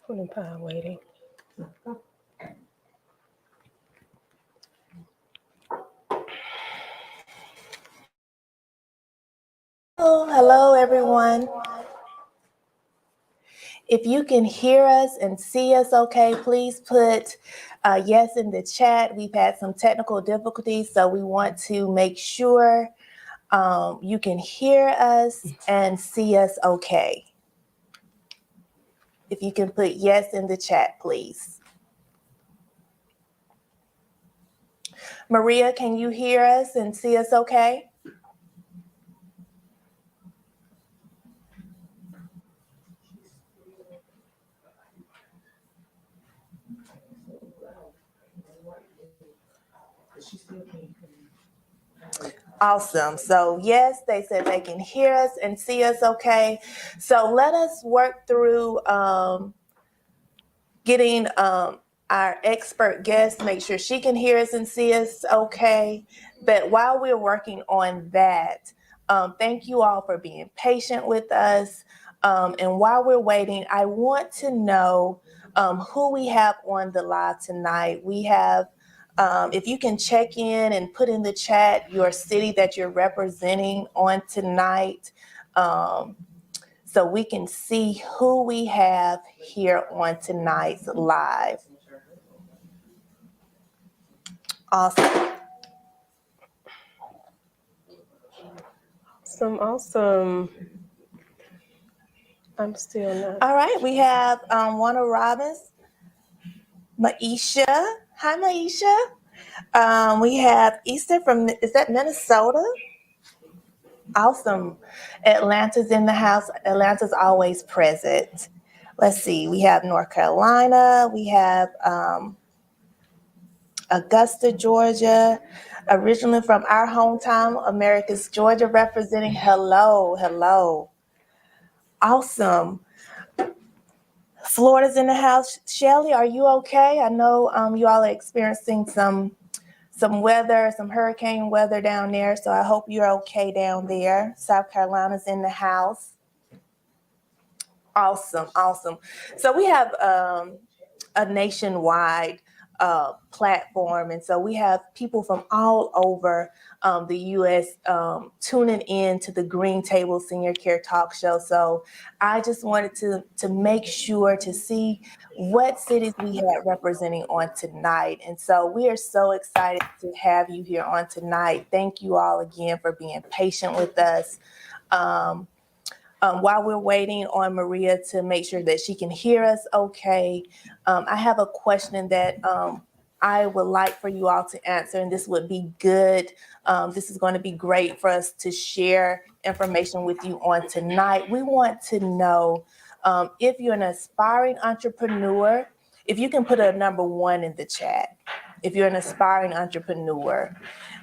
Pudding pie waiting. Hello, everyone. If you can hear us and see us okay, please put yes in the chat. We've had some technical difficulties, so we want to make sure you can hear us and see us okay. If you can put yes in the chat, please. Maria, can you hear us and see us okay? Awesome. So yes, they said they can hear us and see us okay. So let us work through getting our expert guest, make sure she can hear us and see us okay. But while we're working on that, thank you all for being patient with us. And while we're waiting, I want to know who we have on the live tonight. We have, if you can check in and put in the chat your city that you're representing on tonight, so we can see who we have here on tonight's live. Awesome. Awesome. I'm still not. All right, we have Warner Robbins, Maisha. Hi, Maisha. We have Easter from, is that Minnesota? Awesome. Atlanta's in the house. Atlanta's always present. Let's see, we have North Carolina. We have Augusta, Georgia, originally from our hometown, Americus, Georgia, representing. Hello, hello. Awesome. Florida's in the house. Shelly, are you okay? I know you all are experiencing some weather, some hurricane weather down there, so I hope you're okay down there. South Carolina's in the house. Awesome, awesome. So we have a nationwide platform, and so we have people from all over the U.S. Tuning in to the Green Table Senior Care Talk Show. So I just wanted to make sure to see what cities we had representing on tonight, and so we are so excited to have you here on tonight. Thank you all again for being patient with us. While we're waiting on Maria to make sure that she can hear us okay, I have a question that I would like for you all to answer, and this would be good. This is going to be great for us to share information with you on tonight. We want to know if you're an aspiring entrepreneur, if you can put a number 1 in the chat, if you're an aspiring entrepreneur.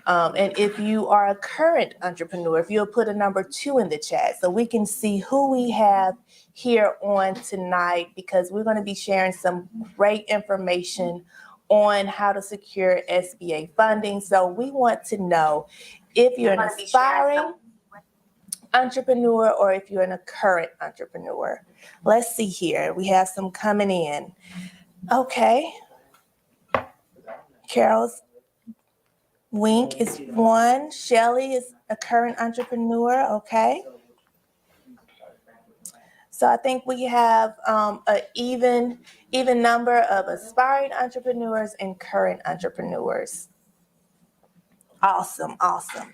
And if you are a current entrepreneur, if you'll put a number 2 in the chat so we can see who we have here on tonight, because we're going to be sharing some great information on how to secure SBA funding. So we want to know if you're an aspiring entrepreneur or if you're a current entrepreneur. Let's see here. We have some coming in. Okay. Carol's Wink is 1. Shelly is a current entrepreneur. Okay. So I think we have an even number of aspiring entrepreneurs and current entrepreneurs. Awesome, awesome.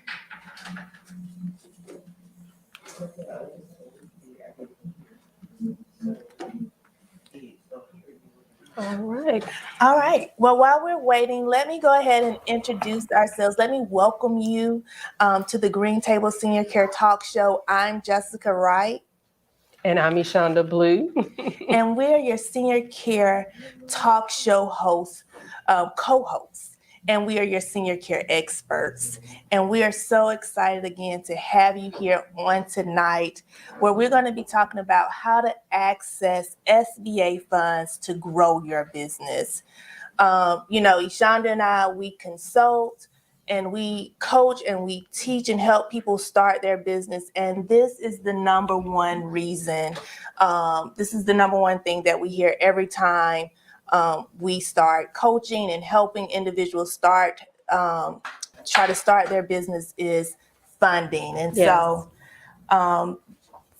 All right. All right. Well, while we're waiting, let me go ahead and introduce ourselves. Let me welcome you to the Green Table Senior Care Talk Show. I'm Jessica Wright. And I'm Ishonda Blue. And we're your senior care talk show hosts, co-hosts. And we are your senior care experts. And we are so excited again to have you here on tonight, where we're going to be talking about how to access SBA funds to grow your business. Ishonda and I, we consult and we coach and we teach and help people start their business. And this is the number one reason. This is the number one thing that we hear every time we start coaching and helping individuals try to start their business is funding. And so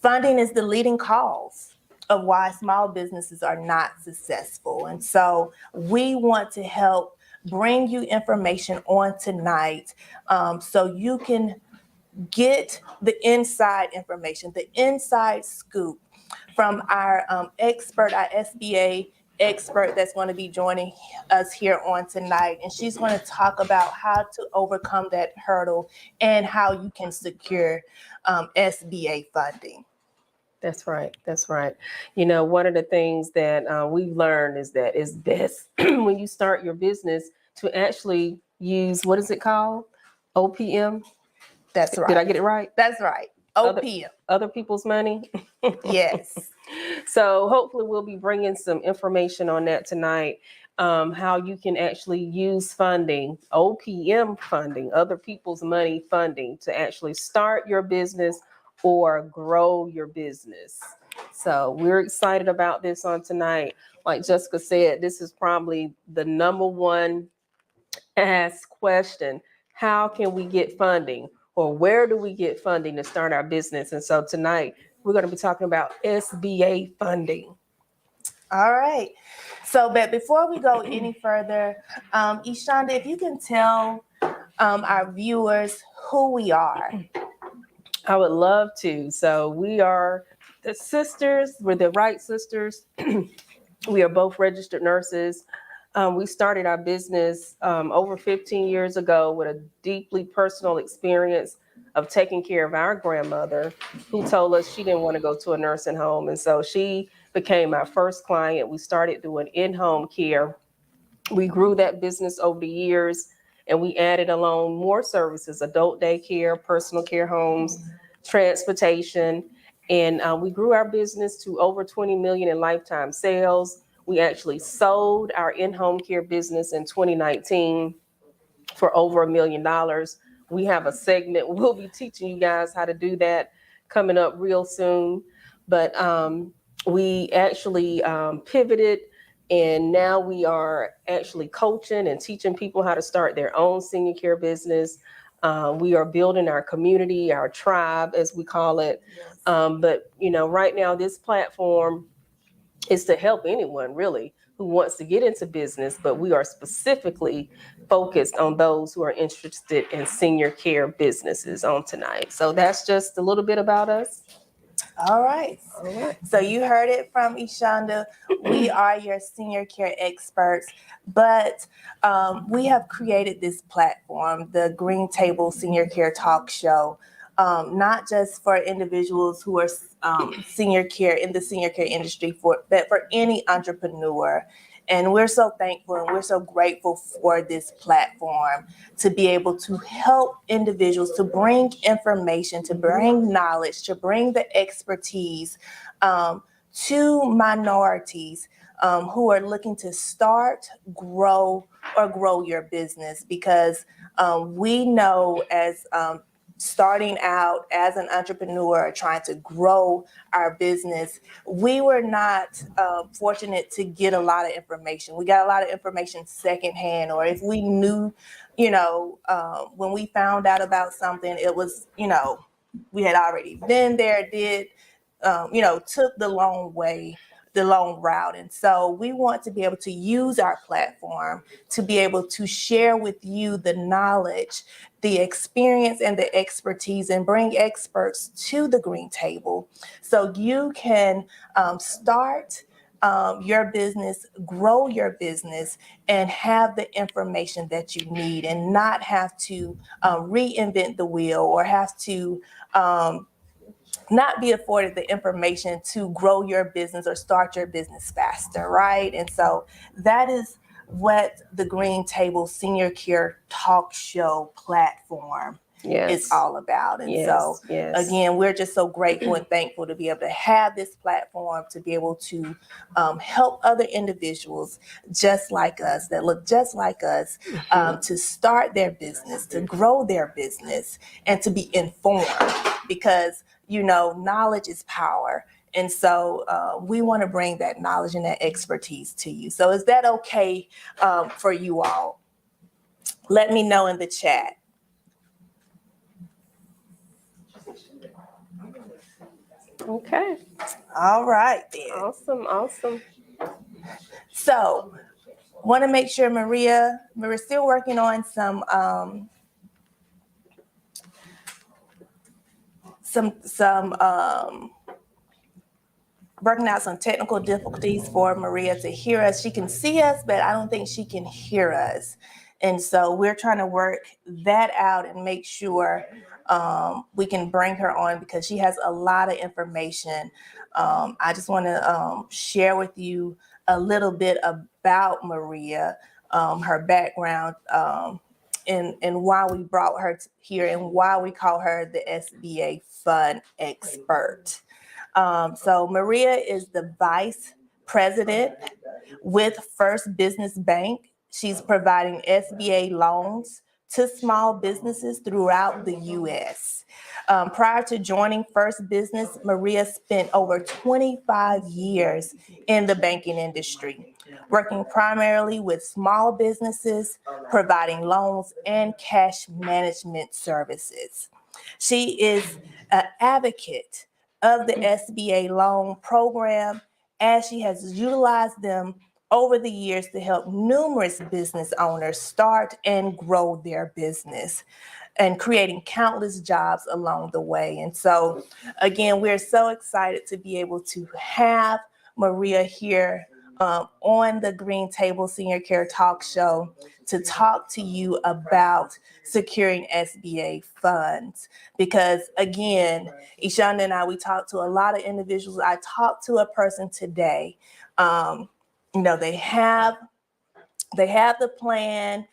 funding is the leading cause of why small businesses are not successful. And so we want to help bring you information on tonight so you can get the inside information, the inside scoop from our expert, our SBA expert that's going to be joining us here on tonight. And she's going to talk about how to overcome that hurdle and how you can secure SBA funding. That's right. That's right. You know, one of the things that we've learned is that it's best when you start your business to actually use, what is it called? OPM? That's right. Did I get it right? That's right. OPM. Other people's money? Yes. So hopefully we'll be bringing some information on that tonight, how you can actually use funding, OPM funding, other people's money funding, to actually start your business or grow your business. So we're excited about this on tonight. Like Jessica said, this is probably the number one asked question. How can we get funding, or where do we get funding to start our business? And so tonight we're going to be talking about SBA funding. All right. So, but before we go any further, Ishonda, if you can tell our viewers who we are. I would love to. So we are the sisters. We're the Wright sisters. We are both registered nurses. We started our business over 15 years ago with a deeply personal experience of taking care of our grandmother, who told us she didn't want to go to a nursing home. And so she became our first client. We started doing in-home care. We grew that business over the years, and we added along more services: adult daycare, personal care homes, transportation. And we grew our business to over 20 million in lifetime sales. We actually sold our in-home care business in 2019 for over $1 million. We have a segment. We'll be teaching you guys how to do that coming up real soon. But we actually pivoted, and now we are actually coaching and teaching people how to start their own senior care business. We are building our community, our tribe, as we call it. Yes. But, you know, right now this platform is to help anyone really who wants to get into business, but we are specifically focused on those who are interested in senior care businesses on tonight. So that's just a little bit about us. All right. All right. So you heard it from Ishonda. We are your senior care experts, but we have created this platform, the Green Table Senior Care Talk Show, not just for individuals who are senior care in the senior care industry, but for any entrepreneur. And we're so thankful and we're so grateful for this platform to be able to help individuals, to bring information, to bring knowledge, to bring the expertise to minorities who are looking to start, grow, or grow your business. Because we know, as starting out as an entrepreneur, trying to grow our business, we were not fortunate to get a lot of information. We got a lot of information secondhand, or if we knew, when we found out about something, it was, we had already been there, took the long way, the long route. And so we want to be able to use our platform to be able to share with you the knowledge, the experience, and the expertise, and bring experts to the Green Table so you can start your business, grow your business, and have the information that you need, and not have to reinvent the wheel, or have to not be afforded the information to grow your business or start your business faster, right? And so that is what the Green Table Senior Care Talk Show platform is all about. And so, again, we're just so grateful and thankful to be able to have this platform, to be able to help other individuals just like us, that look just like us, to start their business, to grow their business, and to be informed, because, you know, knowledge is power. And so we want to bring that knowledge and that expertise to you. So is that okay for you all? Let me know in the chat. Okay. All right, then. Awesome. So want to make sure we're still working on some working out some technical difficulties for Maria to hear us. She can see us, but I don't think she can hear us. And so we're trying to work that out and make sure we can bring her on, because she has a lot of information. I just want to share with you a little bit about Maria, her background, and why we brought her here and why we call her the SBA Fund Expert. So Maria is the Vice President with First Business Bank. She's providing SBA loans to small businesses throughout the U.S. Prior to joining First Business, Maria spent over 25 years in the banking industry, working primarily with small businesses, providing loans and cash management services. She is an advocate of the SBA loan program, as she has utilized them over the years to help numerous business owners start and grow their business, and creating countless jobs along the way. And so, again, we're so excited to be able to have Maria here on the Green Table Senior Care Talk Show to talk to you about securing SBA funds. Because again, Ishanda and I, we talked to a lot of individuals. I talked to a person today. You know, they have the plan,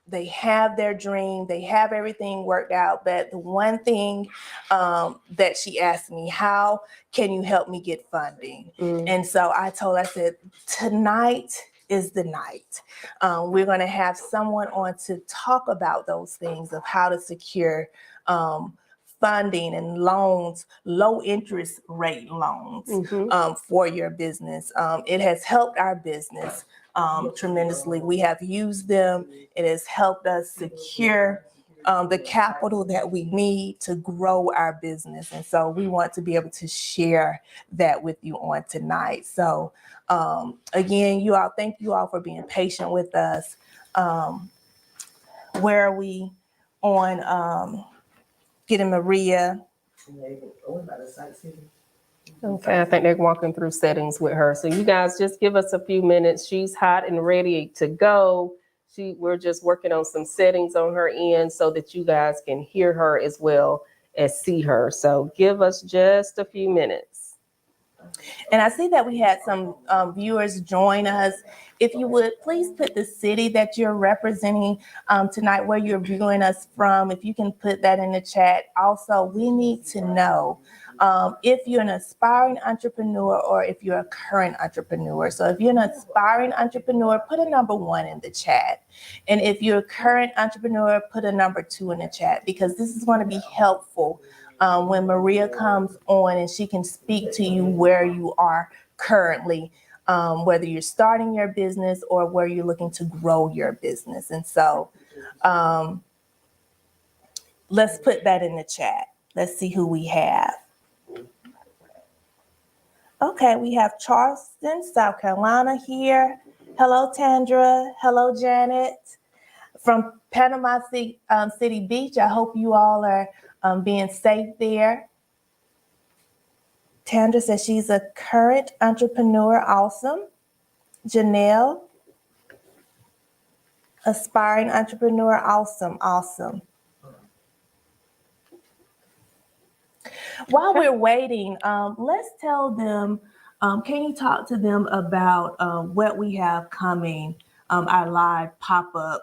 they have their dream, they have everything worked out. But the one thing that she asked me, how can you help me get funding? And so I told her, I said, tonight is the night. We're going to have someone on to talk about those things of how to secure funding and loans, low interest rate loans for your business. It has helped our business tremendously. We have used them. It has helped us secure the capital that we need to grow our business. And so we want to be able to share that with you on tonight. So again, you all, thank you all for being patient with us. Where are we on getting Maria? Okay, I think they're walking through settings with her. So you guys just give us a few minutes. She's hot and ready to go. We're just working on some settings on her end so that you guys can hear her as well as see her. So give us just a few minutes. And I see that we had some viewers join us. If you would, please put the city that you're representing tonight, where you're viewing us from. If you can put that in the chat. Also, we need to know if you're an aspiring entrepreneur or if you're a current entrepreneur. So if you're an aspiring entrepreneur, put a number 1 in the chat. And if you're a current entrepreneur, put a number 2 in the chat, because this is going to be helpful when Maria comes on and she can speak to you where you are currently, whether you're starting your business or where you're looking to grow your business. And so let's put that in the chat. Let's see who we have. Okay, we have Charleston, South Carolina here. Hello, Tandra. Hello, Janet. From Panama City Beach, I hope you all are being safe there. Tandra says she's a current entrepreneur. Awesome. Janelle, aspiring entrepreneur. Awesome. While we're waiting, let's tell them, can you talk to them about what we have coming, our live pop-up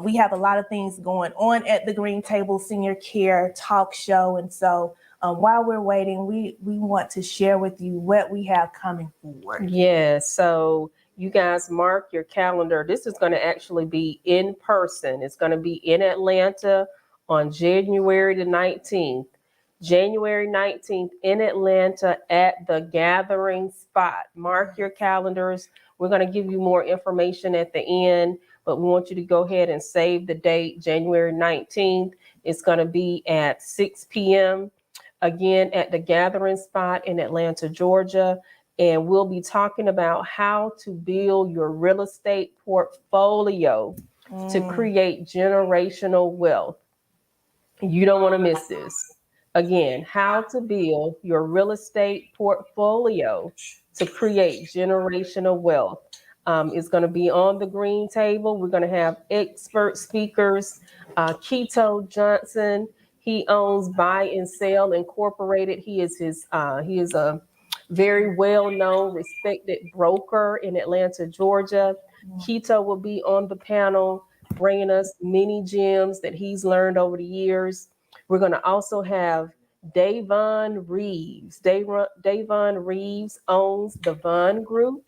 We have a lot of things going on at the Green Table Senior Care Talk Show. And so while we're waiting, we want to share with you what we have coming forward. Yeah, so you guys mark your calendar. This is going to actually be in person. It's going to be in Atlanta on January the 19th. January 19th in Atlanta at the Gathering Spot. Mark your calendars. We're going to give you more information at the end, but we want you to go ahead and save the date, January 19th. It's going to be at 6 p.m. again at the Gathering Spot in Atlanta, Georgia. And we'll be talking about how to build your real estate portfolio to create generational wealth. You don't want to miss this. Again, how to build your real estate portfolio to create generational wealth. Is going to be on the green table. We're going to have expert speakers. Keto Johnson, he owns Buy and Sell Incorporated. He is a very well-known, respected broker in Atlanta, Georgia. Keto will be on the panel, bringing us many gems that he's learned over the years. We're going to also have Davon Reeves. Davon Reeves owns the Vaughn Group,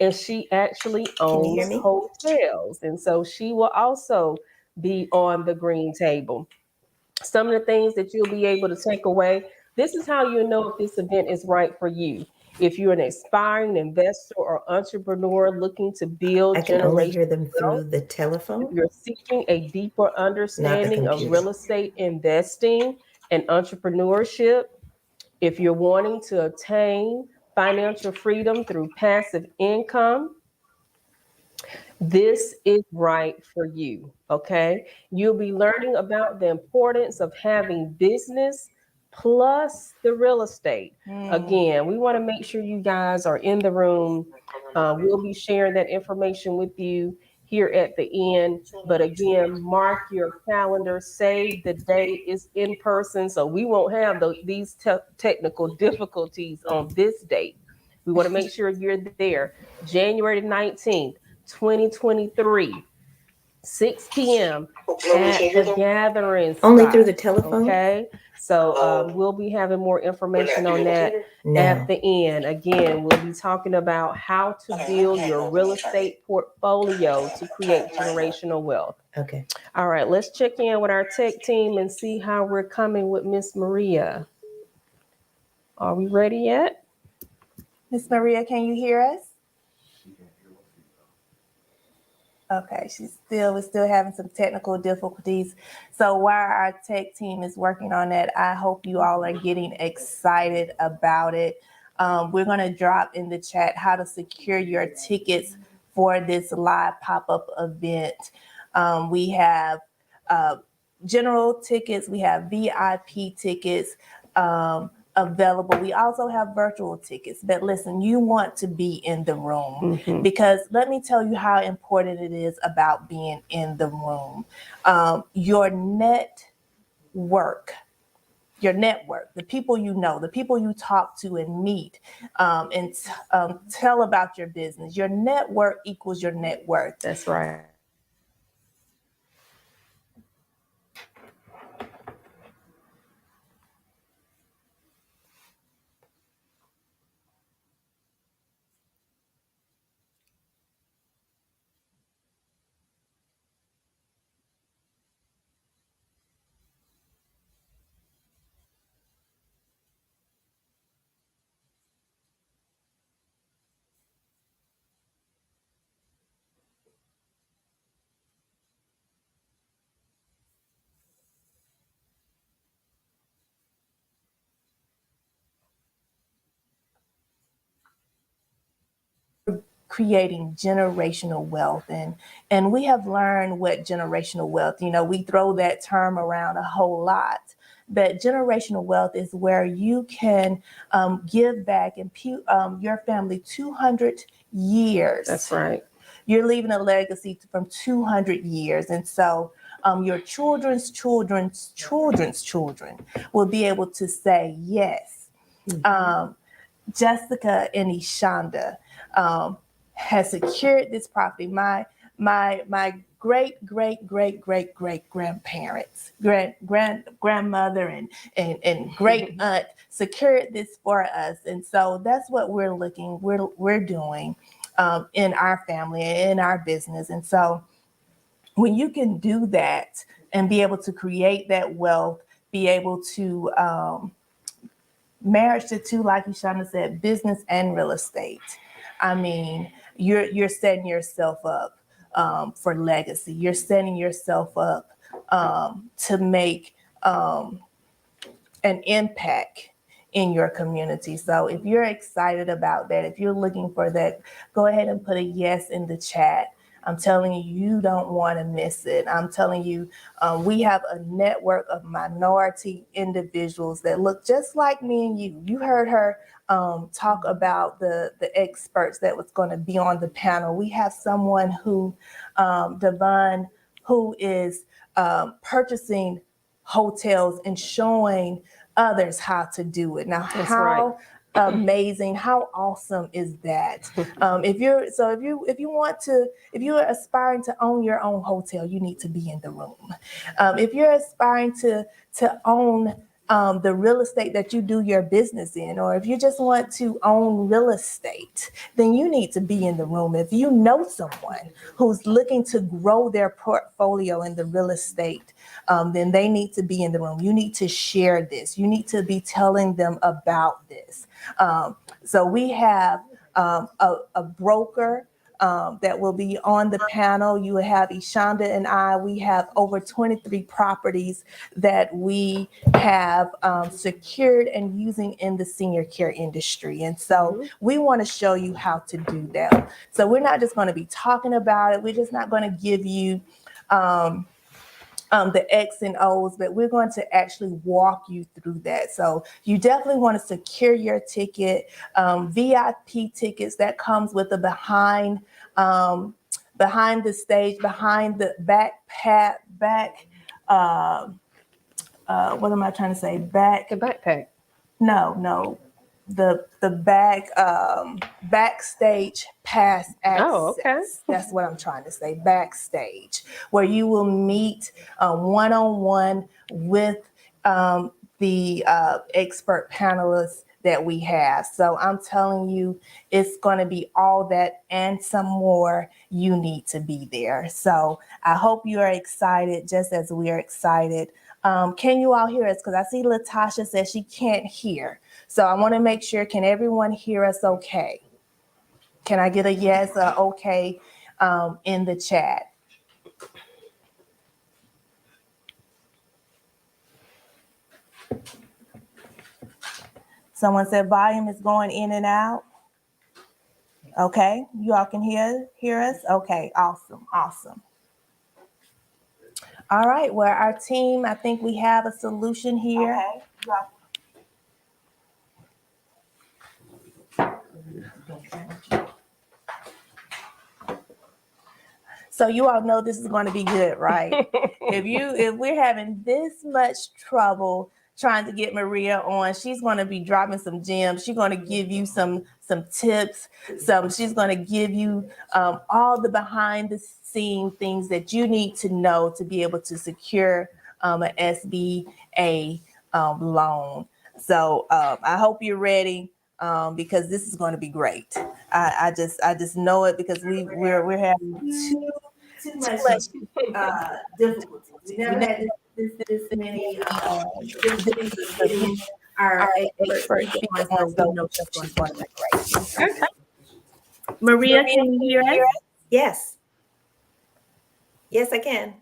and she actually owns hotels. And so she will also be on the green table. Some of the things that you'll be able to take away. This is how you know if this event is right for you. If you're an aspiring investor or entrepreneur looking to build I can only hear generational them through wealth, the if telephone, you're seeking a deeper understanding of computer. real estate investing and entrepreneurship, if you're wanting to attain financial freedom through passive income, this is right for you, okay? You'll be learning about the importance of having business plus the real estate. Again, we want to make sure you guys are in the room. We'll be sharing that information with you here at the end. But again, mark your calendar, save the date. It's in person, so we won't have these technical difficulties on this date. We want to make sure you're there. January 19th. 2023, 6 p.m. at the Gathering Spot. Only through the telephone? Okay, so we'll be having more information on that at the end. Again, we'll be talking about how to build your real estate portfolio to create generational wealth. Okay. All right, let's check in with our tech team and see how we're coming with Miss Maria. Are we ready yet? Miss Maria, can you hear us? Okay, we're still having some technical difficulties. So while our tech team is working on that, I hope you all are getting excited about it. We're going to drop in the chat how to secure your tickets for this live pop-up event. We have general tickets, we have VIP tickets available. We also have virtual tickets, but listen, you want to be in the room because let me tell you how important it is about being in the room. Your network, the people you know, the people you talk to and meet and tell about your business. Your network equals your net worth. That's right. Creating generational wealth, and we have learned what generational wealth, we throw that term around a whole lot, but generational wealth is where you can give back and your family 200 years. That's right. You're leaving a legacy from 200 years, and so your children's children's children's children will be able to say yes. Jessica and Ishanda has secured this property. My great grandparents, grandmother and great aunt secured this for us. And so that's what we're doing in our family, in our business. And so when you can do that and be able to create that wealth, be able to marriage the two, like Ishana said, business and real estate. I mean, you're setting yourself up for legacy. You're setting yourself up to make an impact in your community. So if you're excited about that, if you're looking for that, go ahead and put a yes in the chat. I'm telling you, you don't want to miss it. I'm telling you, we have a network of minority individuals that look just like me and you. You heard her talk about the experts that was going to be on the panel. We have someone who, Devon, who is purchasing hotels and showing others how to do it. Now, That's how right. amazing, how awesome is that? If you're aspiring to own your own hotel, you need to be in the room. If you're aspiring to own the real estate that you do your business in, or if you just want to own real estate, then you need to be in the room. If you know someone who's looking to grow their portfolio in the real estate, then they need to be in the room. You need to share this. You need to be telling them about this. So we have a broker that will be on the panel. You have Ishanda and I. We have over 23 properties that we have secured and using in the senior care industry. And so we want to show you how to do that. So we're not just going to be talking about it. We're just not going to give you the X and O's, but we're going to actually walk you through that. So you definitely want to secure your ticket. VIP tickets, that comes with the behind the stage, behind the what am I trying to say? The backpack. No. The backstage pass access. Oh, okay. That's what I'm trying to say. Backstage, where you will meet one-on-one with the expert panelists that we have. So I'm telling you, it's going to be all that and some more. You need to be there. So I hope you are excited, just as we are excited. Can you all hear us? Because I see Latasha says she can't hear. So I want to make sure, can everyone hear us okay? Can I get a yes or okay in the chat? Someone said volume is going in and out. Okay, you all can hear us? Okay, awesome. All right, well, our team, I think we have a solution here. Okay. So you all know this is going to be good, right? If we're having this much trouble trying to get Maria on, she's going to be dropping some gems. She's going to give you some tips. She's going to give you all the behind the scene things that you need to know to be able to secure an SBA loan. So I hope you're ready. Because this is going to be great. I just know it, because we're having too much difficulties. We never had this many difficulties getting our experts on, so we know she's going to be great. Okay. Maria, can you hear us? Yes. Yes, I can.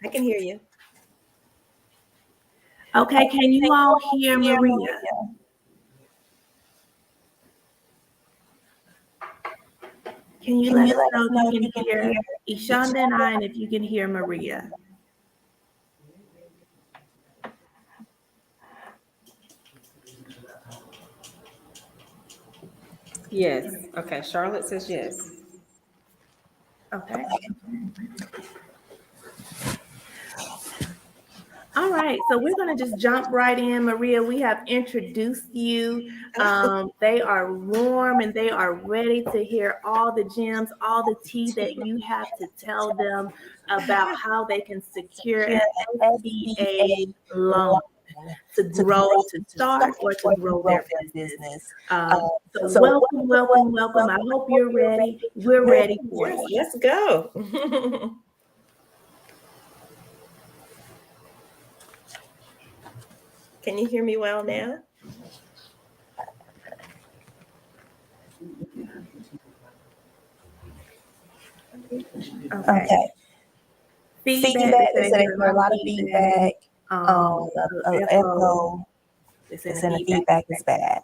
I can hear you. Okay, can you all hear Maria? Can you let us know if you can hear Ishanda and I, and if you can hear Maria? Yes. Okay. Charlotte says yes. Okay. All right. right, so we're going to just jump right in, Maria. We have introduced you. They are warm and they are ready to hear all the gems, all the tea that you have to tell them about how they can secure an SBA loan to grow, to start, or to grow their business. So welcome, welcome, welcome. I hope you're ready. We're ready for Yes, you. let's go. Can you hear me well now? Okay. Feedback. They said they hear a lot of feedback. Echo. They They said said the feedback is bad.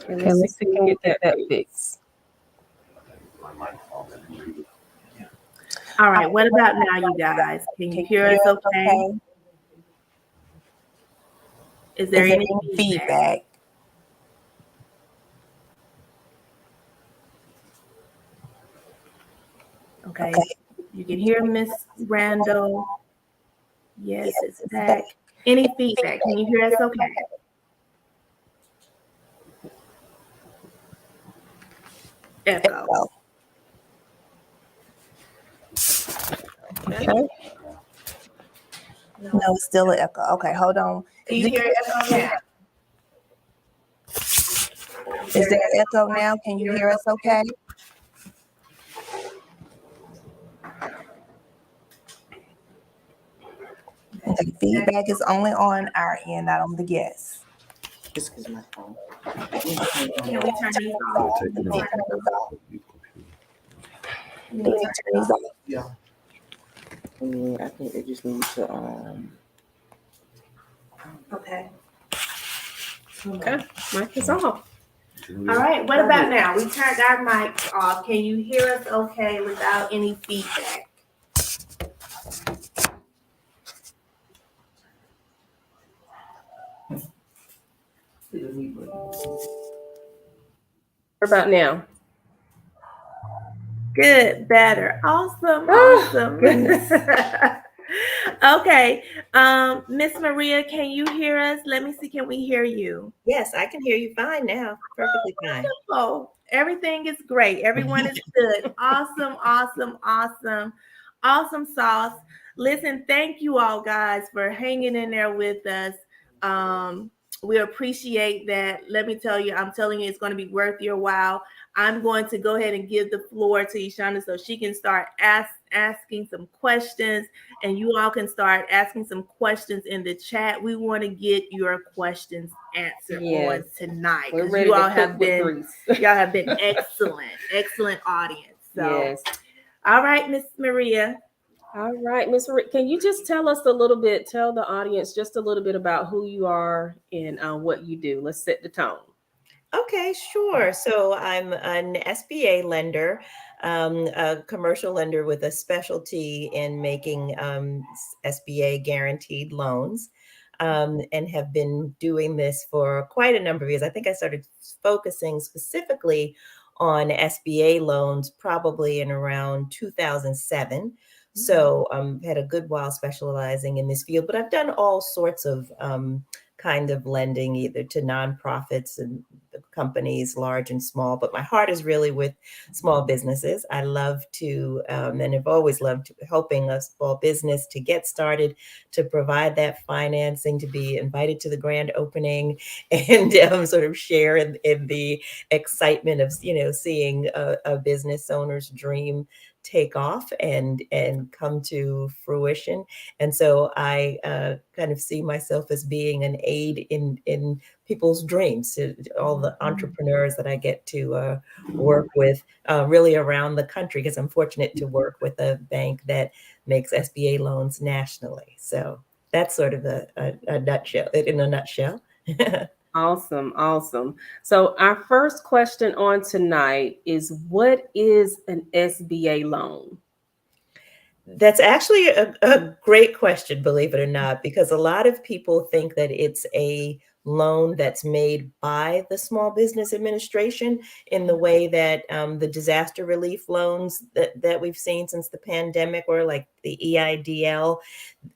Okay, let's see if we can get that fixed. All right, what about now, you guys? Can you hear us okay? Is there any feedback? Okay, you can hear Miss Randall. Yes, it's back. Any feedback? Can you hear us okay? Echo. Okay. No, it's still an echo. Okay, hold on. Can you hear echo now? Is there an echo now? Can you hear us okay? The feedback is only on our end, not on the guests. Just because my phone. Can we turn these off? Can we turn these off? Yeah. I think they just need to Okay. Okay, mic is off. All right, what about now? We turned our mics off. Can you hear us okay without any feedback? What about now? Good, better. Awesome, Oh, awesome. goodness. Okay, Miss Maria, can you hear us? Let me see, can we hear you? Yes, I can hear you fine now. Perfectly fine. Oh, everything is great. Everyone is good. Awesome, awesome, awesome, awesome sauce. Listen, thank you all guys for hanging in there with us. We appreciate that. Let me tell you, I'm telling you, it's going to be worth your while. I'm going to go ahead and give the floor to Ishana so she can start asking some questions, and you all can start asking some questions in the chat. We want to get your questions answered on tonight We're because ready you to all cook have with been grease. y'all have been excellent audience. So, Yes. all right, Miss Maria. All right, Miss Marie, can you just tell us a little bit, tell the audience just a little bit about who you are and what you do? Let's set the tone. Okay, sure. So I'm an SBA lender, a commercial lender with a specialty in making SBA guaranteed loans, and have been doing this for quite a number of years. I think I started focusing specifically on SBA loans probably in around 2007. So had a good while specializing in this field, but I've done all sorts of kind of lending either to nonprofits and companies, large and small, but my heart is really with small businesses. I love to, and have always loved helping a small business to get started, to provide that financing, to be invited to the grand opening, and sort of share in the excitement of, seeing a business owner's dream take off and come to fruition. And so I kind of see myself as being an aid in people's dreams, to all the entrepreneurs that I get to work with really around the country, because I'm fortunate to work with a bank that makes SBA loans nationally. So that's sort of a nutshell, in a nutshell. Awesome, awesome. So our first question on tonight is, what is an SBA loan? That's actually a great question, believe it or not, because a lot of people think that it's a loan that's made by the Small Business Administration in the way that the disaster relief loans that we've seen since the pandemic, or like the EIDL,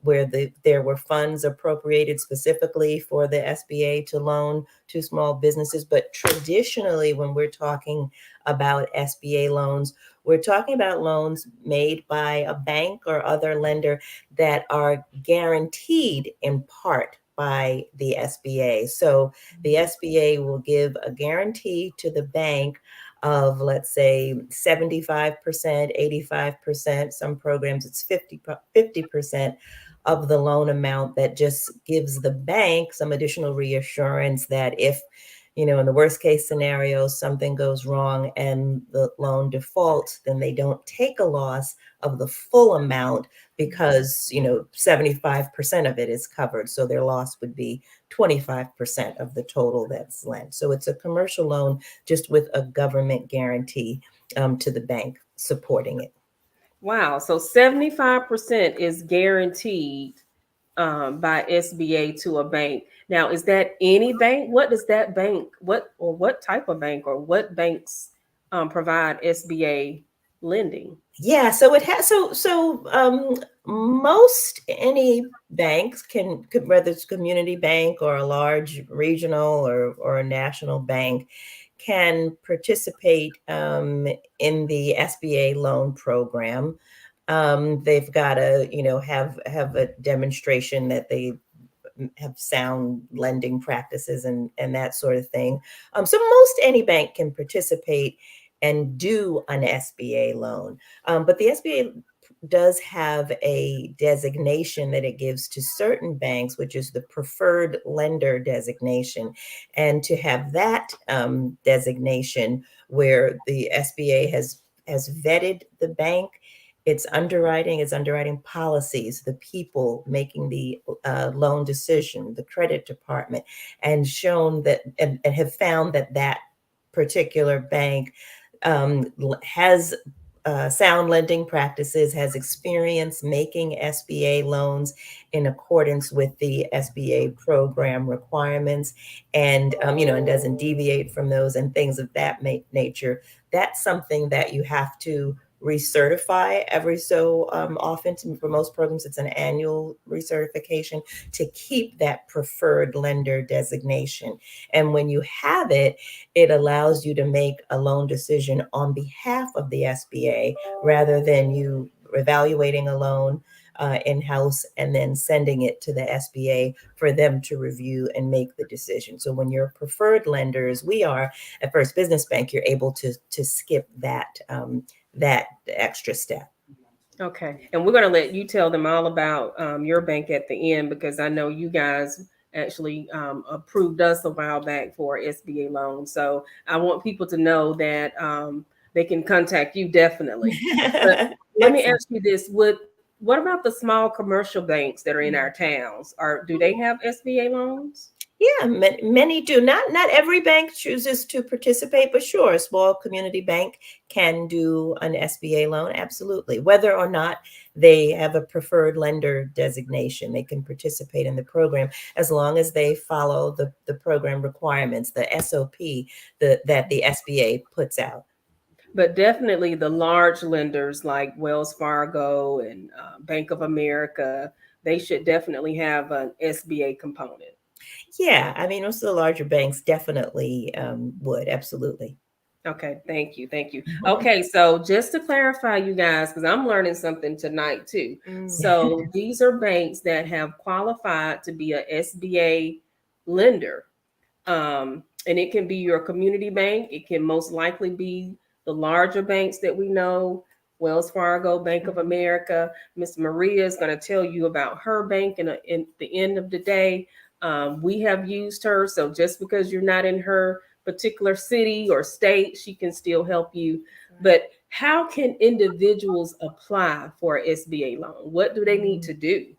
where there were funds appropriated specifically for the SBA to loan to small businesses. But traditionally, when we're talking about SBA loans, we're talking about loans made by a bank or other lender that are guaranteed in part by the SBA. So the SBA will give a guarantee to the bank of, let's say, 75%, 85%. Some programs it's 50% of the loan amount, that just gives the bank some additional reassurance that if, in the worst case scenario, something goes wrong and the loan defaults, then they don't take a loss of the full amount, because 75% of it is covered. So their loss would be 25% of the total that's lent. So it's a commercial loan just with a government guarantee to the bank supporting it. Wow. So 75% is guaranteed by SBA to a bank. Now, is that any bank? What does that bank, what type of bank, or what banks provide SBA lending? Yeah, so it has most any banks could, whether it's community bank or a large regional or a national bank, can participate in the SBA loan program. They've got to have a demonstration that they have sound lending practices and that sort of thing. So most any bank can participate and do an SBA loan. But the SBA does have a designation that it gives to certain banks, which is the preferred lender designation. And to have that designation, where the SBA has vetted the bank, its underwriting policies, the people making the loan decision, the credit department, and shown that and have found that that particular bank has sound lending practices, has experience making SBA loans in accordance with the SBA program requirements, and and doesn't deviate from those and things of that nature. That's something that you have to recertify every so often. For most programs, it's an annual recertification to keep that preferred lender designation. And when you have it, it allows you to make a loan decision on behalf of the SBA, rather than you evaluating a loan in-house and then sending it to the SBA for them to review and make the decision. So when you're preferred lenders, we are at First Business Bank, you're able to skip that extra step. Okay. And we're going to let you tell them all about your bank at the end, because I know you guys actually approved us a while back for SBA loan. So I want people to know that they can contact you definitely. But let me ask you this. What about the small commercial banks that are in our towns? Do they have SBA loans? Yeah, many do. Not every bank chooses to participate, but sure, a small community bank can do an SBA loan, absolutely. Whether or not they have a preferred lender designation, they can participate in the program as long as they follow the program requirements, the SOP that the SBA puts out. But definitely the large lenders like Wells Fargo and Bank of America, they should definitely have an SBA component. Yeah, I mean, most of the larger banks definitely would, absolutely. Okay, thank you. Okay, so just to clarify, you guys, because I'm learning something tonight too. So these are banks that have qualified to be a SBA lender. And it can be your community bank. It can most likely be the larger banks that we know, Wells Fargo, Bank of America. Miss Maria is going to tell you about her bank in the end of the day. We have used her. So just because you're not in her particular city or state, she can still help you. But how can individuals apply for an SBA loan? What do they need to do?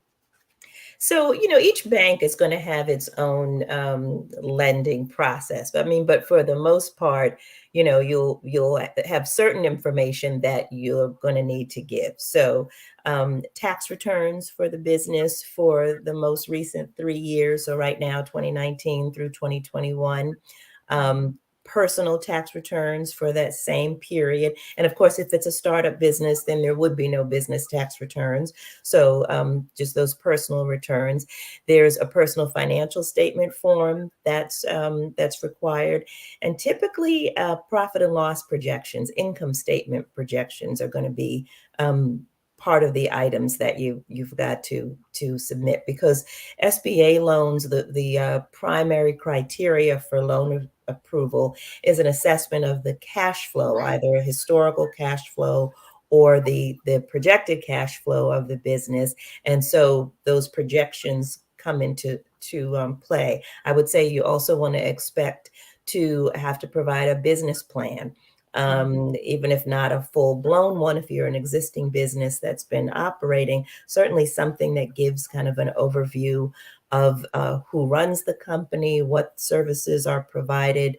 So, each bank is going to have its own lending process. But for the most part, you'll have certain information that you're going to need to give. So, tax returns for the business for the most recent 3 years. So right now, 2019 through 2021. Personal tax returns for that same period. And of course, if it's a startup business, then there would be no business tax returns. So just those personal returns. There's a personal financial statement form that's required. And typically profit and loss projections, income statement projections are going to be part of the items that you've got to submit, because SBA loans, the primary criteria for loan approval is an assessment of the cash flow, either a historical cash flow or the projected cash flow of the business. And so those projections come into play. I would say you also want to expect to have to provide a business plan. Even if not a full-blown one, if you're an existing business that's been operating, certainly something that gives kind of an overview of who runs the company, what services are provided,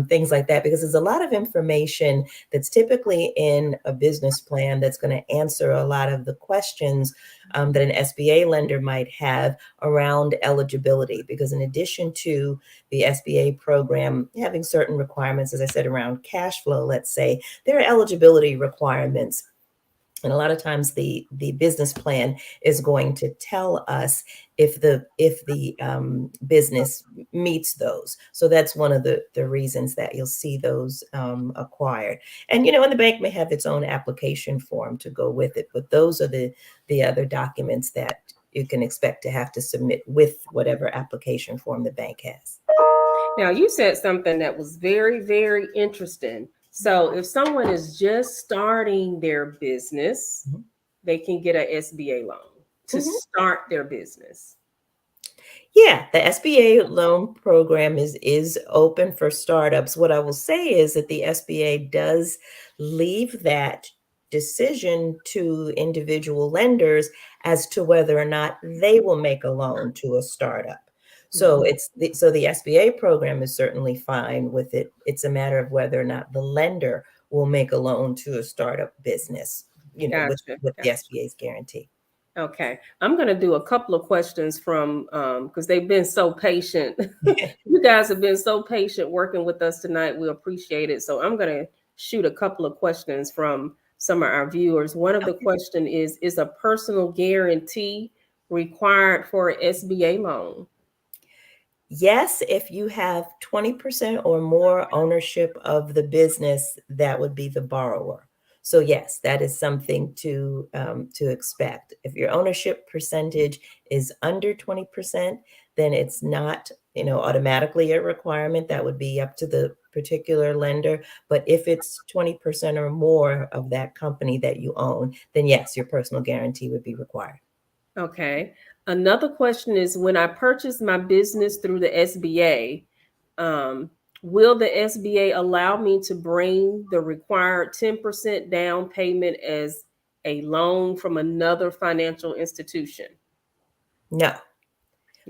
things like that, because there's a lot of information that's typically in a business plan that's going to answer a lot of the questions that an SBA lender might have around eligibility. Because in addition to the SBA program having certain requirements, as I said, around cash flow, let's say, there are eligibility requirements. And a lot of times the business plan is going to tell us if the business meets those. So that's one of the reasons that you'll see those acquired. And, and the bank may have its own application form to go with it. But those are the other documents that you can expect to have to submit with whatever application form the bank has. Now, you said something that was very, very interesting. So if someone is just starting their business, they can get an SBA loan to start their business. Yeah, the SBA loan program is open for startups. What I will say is that the SBA does leave that decision to individual lenders as to whether or not they will make a loan to a startup. So the SBA program is certainly fine with it. It's a matter of whether or not the lender will make a loan to a startup business, with the SBA's guarantee. Okay, I'm going to do a couple of questions from because they've been so patient. You guys have been so patient working with us tonight. We appreciate it. So I'm going to shoot a couple of questions from some of our viewers. One of the question is a personal guarantee required for an SBA loan? Yes, if you have 20% or more ownership of the business, that would be the borrower. So yes, that is something to expect. If your ownership percentage is under 20%, then it's not, automatically a requirement. That would be up to the particular lender. But if it's 20% or more of that company that you own, then yes, your personal guarantee would be required. Okay. Another question is, when I purchase my business through the SBA, will the SBA allow me to bring the required 10% down payment as a loan from another financial institution? No.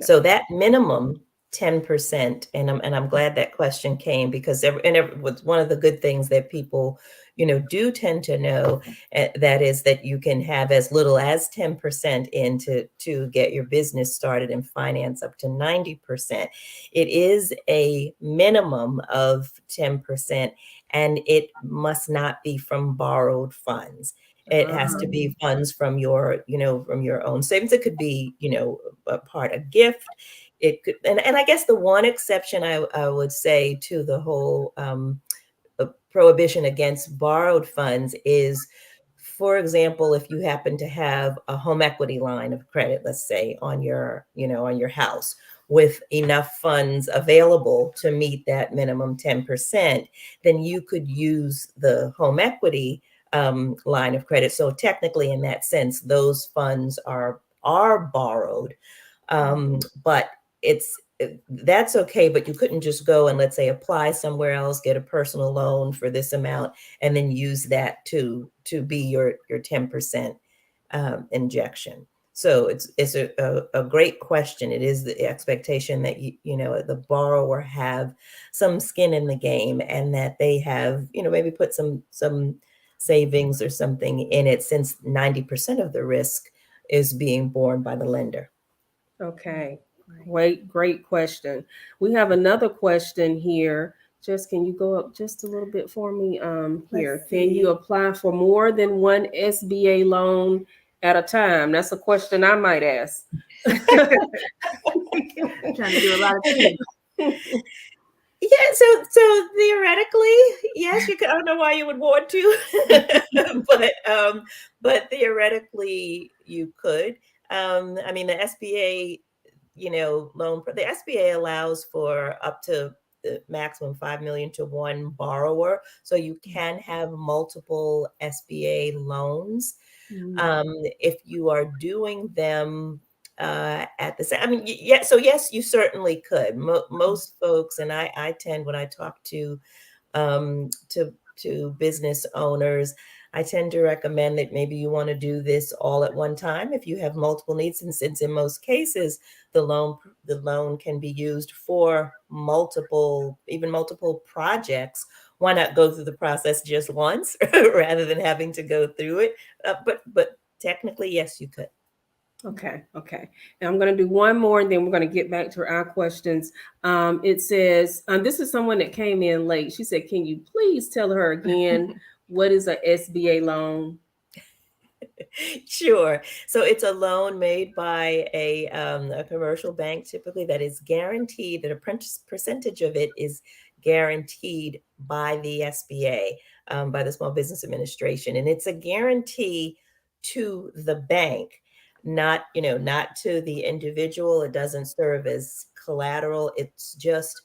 So that minimum 10%, and I'm glad that question came, because it was one of the good things that people, do tend to know, that is that you can have as little as 10% in to get your business started and finance up to 90%. It is a minimum of 10%, and it must not be from borrowed funds. It has to be funds from your own savings. It could be, a part of gift. It could, and I guess the one exception I would say to the whole prohibition against borrowed funds is, for example, if you happen to have a home equity line of credit, let's say on your house, with enough funds available to meet that minimum 10%, then you could use the home equity line of credit. So technically, in that sense, those funds are borrowed, but that's okay. But you couldn't just go and, let's say, apply somewhere else, get a personal loan for this amount, and then use that to be your 10% injection. So it's a great question. It is the expectation that the borrower have some skin in the game, and that they have maybe put some savings or something in it, since 90% of the risk is being borne by the lender. Okay, great question. We have another question here. Just can you go up just a little bit for me? Here, Let's can you see. apply for more than one SBA loan at a time? That's a question I might ask. Trying to do a lot of things. Yeah, so theoretically, yes, you could. I don't know why you would want to, but theoretically you could. I mean, the SBA, the SBA allows for up to the maximum 5 million to one borrower, so you can have multiple SBA loans. If you are doing them at the same, I mean, yeah. So yes, you certainly could. Most folks, and I tend, when I talk to business owners, I tend to recommend that maybe you want to do this all at one time if you have multiple needs, and since in most cases the loan can be used for even multiple projects. Why not go through the process just once rather than having to go through it? But technically, yes, you could. Okay. And I'm going to do one more, and then we're going to get back to our questions. It says, this is someone that came in late. She said, can you please tell her again, what is a SBA loan? Sure. So it's a loan made by a commercial bank, typically, that is guaranteed, that a percentage of it is guaranteed by the SBA, by the Small Business Administration. And it's a guarantee to the bank, not to the individual. It doesn't serve as collateral. It's just,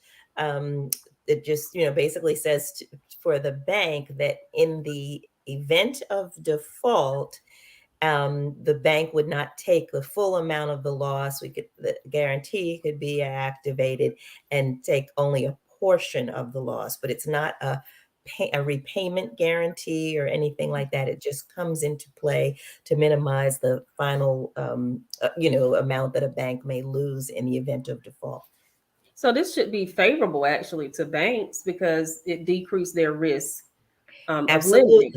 basically says for the bank that in the event of default, the bank would not take the full amount of the loss. The guarantee could be activated and take only a portion of the loss, but it's not a repayment guarantee or anything like that. It just comes into play to minimize the final, amount that a bank may lose in the event of default. So this should be favorable actually to banks because it decreased their risk of lending. Absolutely.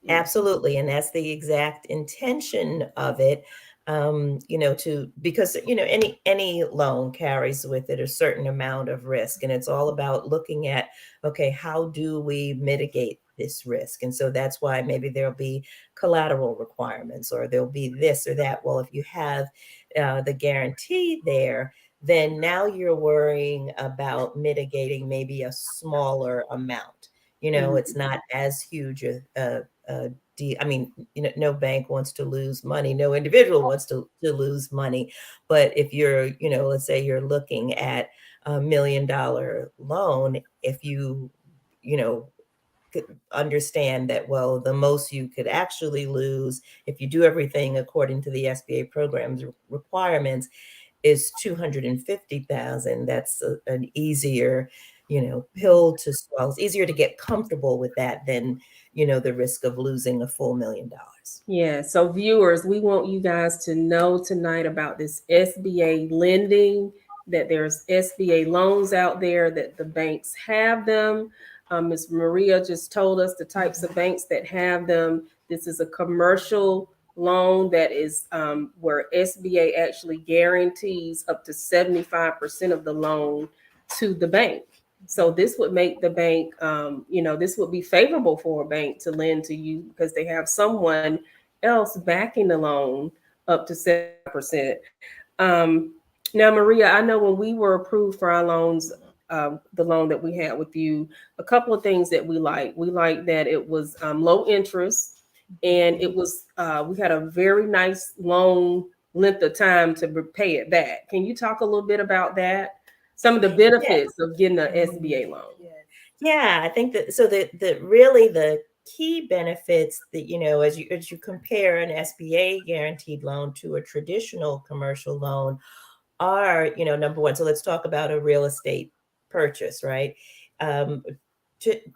Absolutely. And that's the exact intention of it. Because any loan carries with it a certain amount of risk. And it's all about looking at, okay, how do we mitigate this risk? And so that's why maybe there'll be collateral requirements, or there'll be this or that. Well, if you have the guarantee there, then now you're worrying about mitigating maybe a smaller amount. It's not as huge I mean, no bank wants to lose money. No individual wants to lose money. But if you're, let's say you're looking at $1 million loan, if could understand that, well, the most you could actually lose if you do everything according to the SBA program's requirements is 250,000. That's an easier, pill to swallow. It's easier to get comfortable with that than, the risk of losing a full $1 million. Yeah. So viewers, we want you guys to know tonight about this SBA lending, that there's SBA loans out there, that the banks have them. Ms. Maria just told us the types of banks that have them. This is a commercial loan that is where SBA actually guarantees up to 75% of the loan to the bank. So this would make the bank, this would be favorable for a bank to lend to you because they have someone else backing the loan up to 7%. Now, Maria, I know when we were approved for our loans, the loan that we had with you, a couple of things that we like. We like that it was low interest, and it was we had a very nice long length of time to repay it back. Can you talk a little bit about that? Some of the benefits of getting an SBA loan. Yeah, I think that the key benefits that, as you compare an SBA guaranteed loan to a traditional commercial loan are, number one. So let's talk about a real estate purchase, right?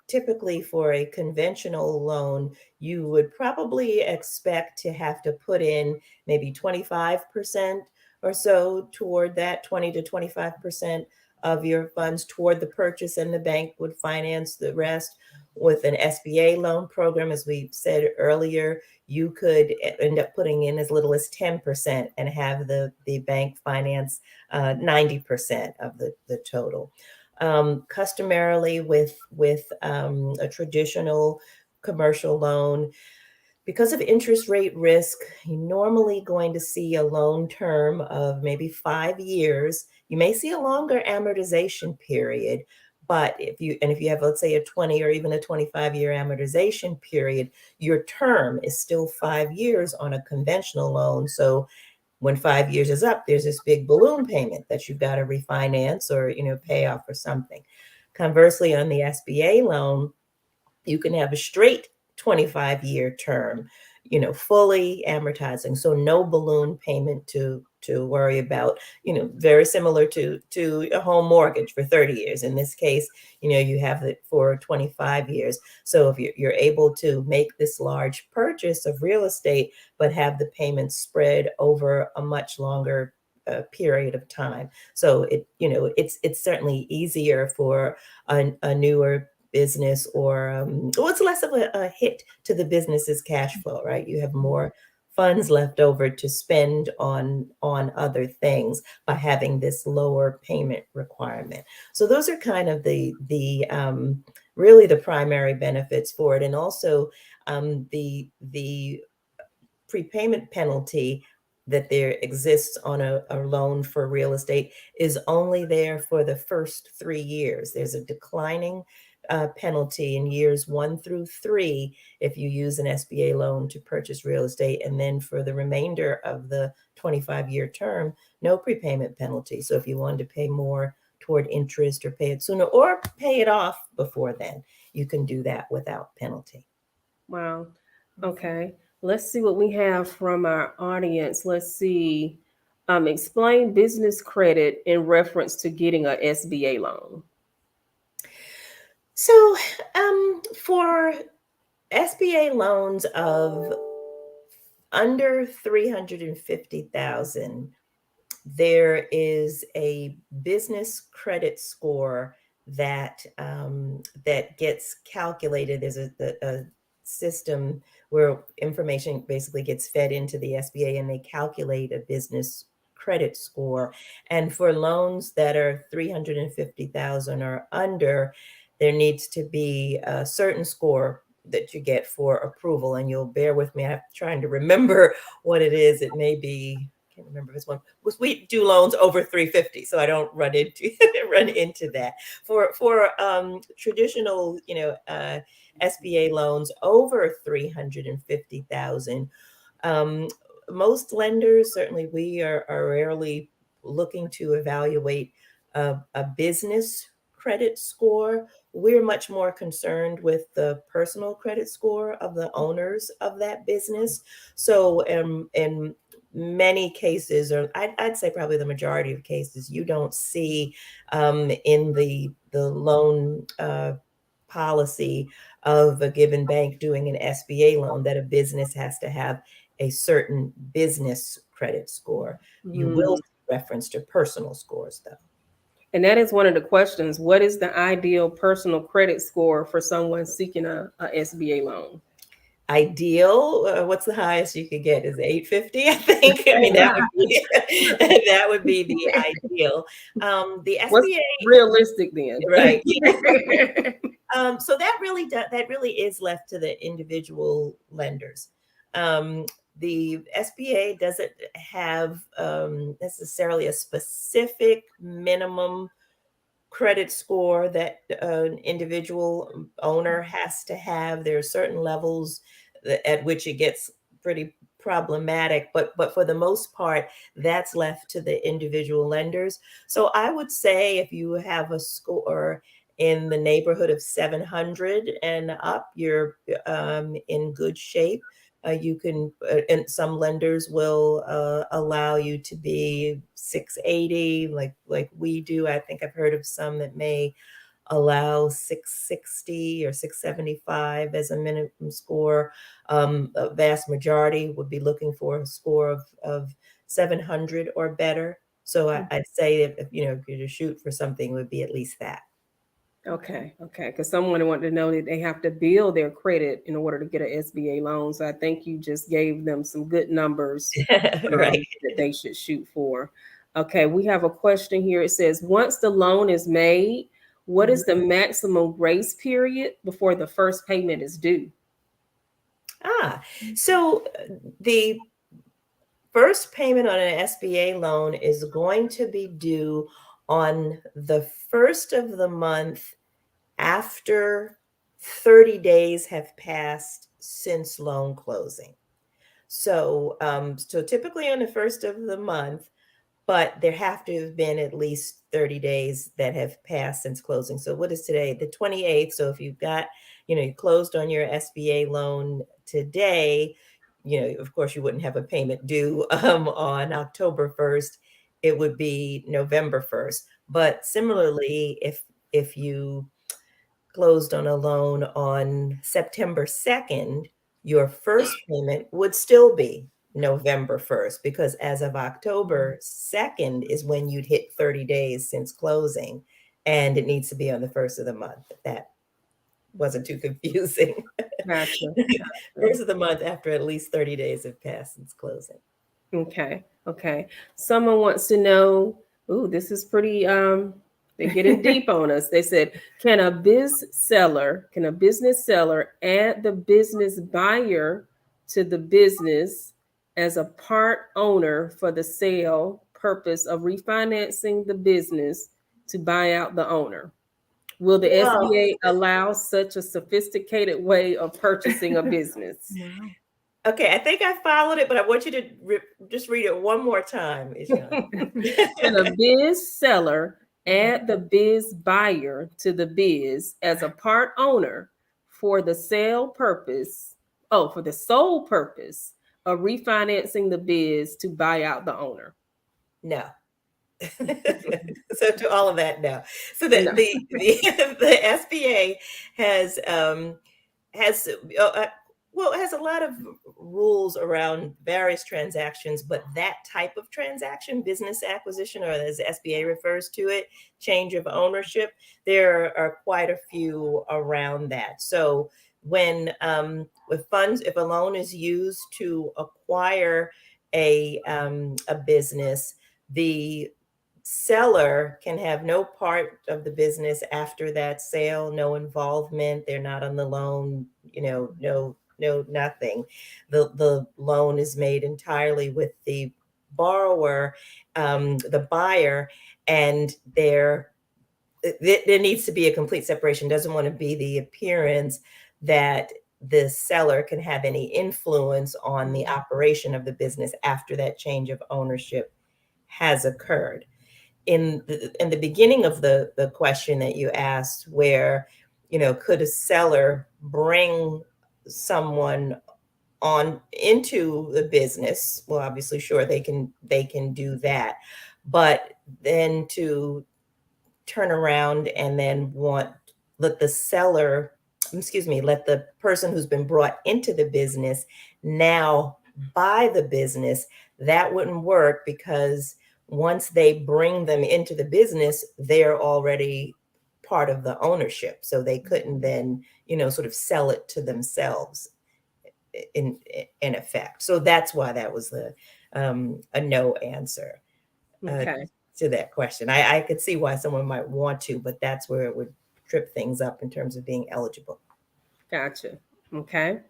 typically for a conventional loan, you would probably expect to have to put in maybe 25% or so toward that, 20 to 25% of your funds toward the purchase, and the bank would finance the rest. With an SBA loan program, as we said earlier, you could end up putting in as little as 10% and have the bank finance 90% of the total. Customarily with a traditional commercial loan, because of interest rate risk, you're normally going to see a loan term of maybe 5 years. You may see a longer amortization period, but if you have, let's say, a 20 or even a 25-year amortization period, your term is still 5 years on a conventional loan. So when 5 years is up, there's this big balloon payment that you've got to refinance or, pay off or something. Conversely, on the SBA loan, you can have a straight 25-year term, fully amortizing. So no balloon payment to worry about, very similar to a home mortgage for 30 years. In this case, you have it for 25 years. So if you're able to make this large purchase of real estate, but have the payments spread over a much longer period of time. So it's certainly easier for a newer business, or well, it's less of a hit to the business's cash flow, right? You have more funds left over to spend on other things by having this lower payment requirement. So those are kind of the really the primary benefits for it. And also the prepayment penalty that there exists on a loan for real estate is only there for the first 3 years. There's a declining penalty in years 1 through 3 if you use an SBA loan to purchase real estate. And then for the remainder of the 25-year term, no prepayment penalty. So if you wanted to pay more toward interest or pay it sooner or pay it off before then, you can do that without penalty. Wow. Okay. Let's see what we have from our audience. Let's see. Explain business credit in reference to getting a SBA loan. So for SBA loans of under 350,000, there is a business credit score that that gets calculated. There's a system where information basically gets fed into the SBA, and they calculate a business credit score. And for loans that are 350,000 or under, there needs to be a certain score that you get for approval. And you'll bear with me, I'm trying to remember what it is. It may be, I can't remember this one. We do loans over 350, so I don't run into that. For traditional, SBA loans over 350,000, most lenders, certainly we are rarely looking to evaluate a business credit score. We're much more concerned with the personal credit score of the owners of that business. So in many cases, or I'd say probably the majority of cases, you don't see in the loan policy of a given bank doing an SBA loan that a business has to have a certain business credit score. You will see reference to personal scores, though. And that is one of the questions. What is the ideal personal credit score for someone seeking a SBA loan? Ideal, what's the highest you could get? Is 850, I think. I mean, that would be the ideal. The SBA, what's realistic then? Right. So that really is left to the individual lenders. The SBA doesn't have necessarily a specific minimum credit score that an individual owner has to have. There are certain levels at which it gets pretty problematic, but for the most part, that's left to the individual lenders. So I would say if you have a score in the neighborhood of 700 and up, you're in good shape. You can, and some lenders will allow you to be 680, like we do. I think I've heard of some that may allow 660 or 675 as a minimum score. A vast majority would be looking for a score of 700 or better. So I'd say if you know, if you're to shoot for something, it would be at least that. Okay, okay. Because someone wanted to know that they have to build their credit in order to get an SBA loan. So I think you just gave them some good numbers Right. that they should shoot for. Okay, we have a question here. It says, once the loan is made, what is the maximum grace period before the first payment is due? So the first payment on an SBA loan is going to be due on the first of the month after 30 days have passed since loan closing. So, so typically on the first of the month, but there have to have been at least 30 days that have passed since closing. So what is today? The 28th. So if you've got, you know, you closed on your SBA loan today, you know, of course you wouldn't have a payment due on October 1st. It would be November 1st. But similarly, if you closed on a loan on September 2nd, your first payment would still be November 1st, because as of October 2nd is when you'd hit 30 days since closing, and it needs to be on the first of the month. If that wasn't too confusing. Gotcha. First of the month after at least 30 days have passed since closing. Okay, okay. Someone wants to know, ooh, this is pretty they're getting deep on us. They said, can a business seller add the business buyer to the business as a part owner for the sale purpose of refinancing the business to buy out the owner? Will the Well, SBA allow such a sophisticated way of purchasing a business? okay, I think I followed it, but I want you to just read it one more time. Can a biz seller add the biz buyer to the biz as a part owner for the sole purpose of refinancing the biz to buy out the owner? No. So to all of that, no. So No. the SBA has well, it has a lot of rules around various transactions, but that type of transaction, business acquisition, or as the SBA refers to it, change of ownership, there are quite a few around that. So when with funds, if a loan is used to acquire a business, the seller can have no part of the business after that sale, no involvement. They're not on the loan, you know, no, nothing. The loan is made entirely with the borrower, the buyer, and there needs to be a complete separation. Doesn't want to be the appearance that the seller can have any influence on the operation of the business after that change of ownership has occurred. In the beginning of the question that you asked, where, you know, could a seller bring someone on into the business? Well, obviously, sure, they can do that, but then to turn around and then let the seller, let the person who's been brought into the business now buy the business, that wouldn't work, because once they bring them into the business, they're already part of the ownership. So they couldn't then, you know, sort of sell it to themselves in effect. So that's why that was a no answer to that question. I could see why someone might want to, but that's where it would trip things up in terms of being eligible. Gotcha. Okay.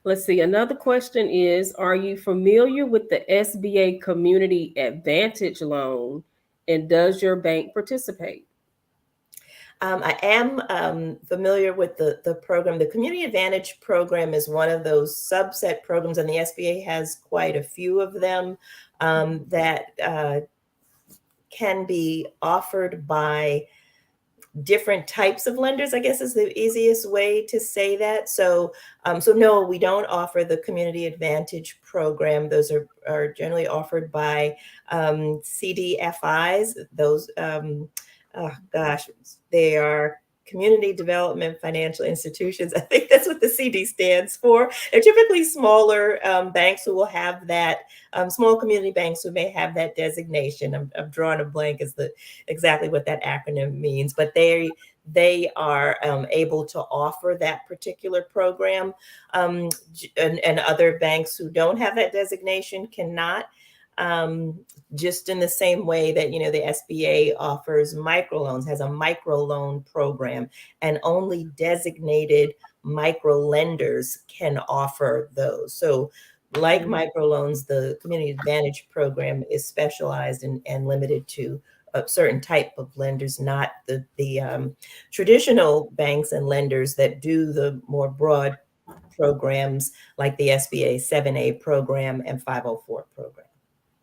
Let's see. Another question is, are you familiar with the SBA Community Advantage loan, and does your bank participate? I am familiar with the program. The Community Advantage program is one of those subset programs, and the SBA has quite a few of them that can be offered by different types of lenders, I guess is the easiest way to say that. So, so no, we don't offer the Community Advantage program. Those are generally offered by CDFIs. Those, oh gosh, they are Community Development Financial Institutions. I think that's what the CD stands for. They're typically smaller banks who will have that, small community banks who may have that designation. I'm drawing a blank as the exactly what that acronym means, but they are able to offer that particular program, and other banks who don't have that designation cannot. Just in the same way that, you know, the SBA offers microloans, has a microloan program, and only designated micro lenders can offer those. So like microloans, the Community Advantage program is specialized and limited to a certain type of lenders, not the traditional banks and lenders that do the more broad programs like the SBA 7A program and 504 program.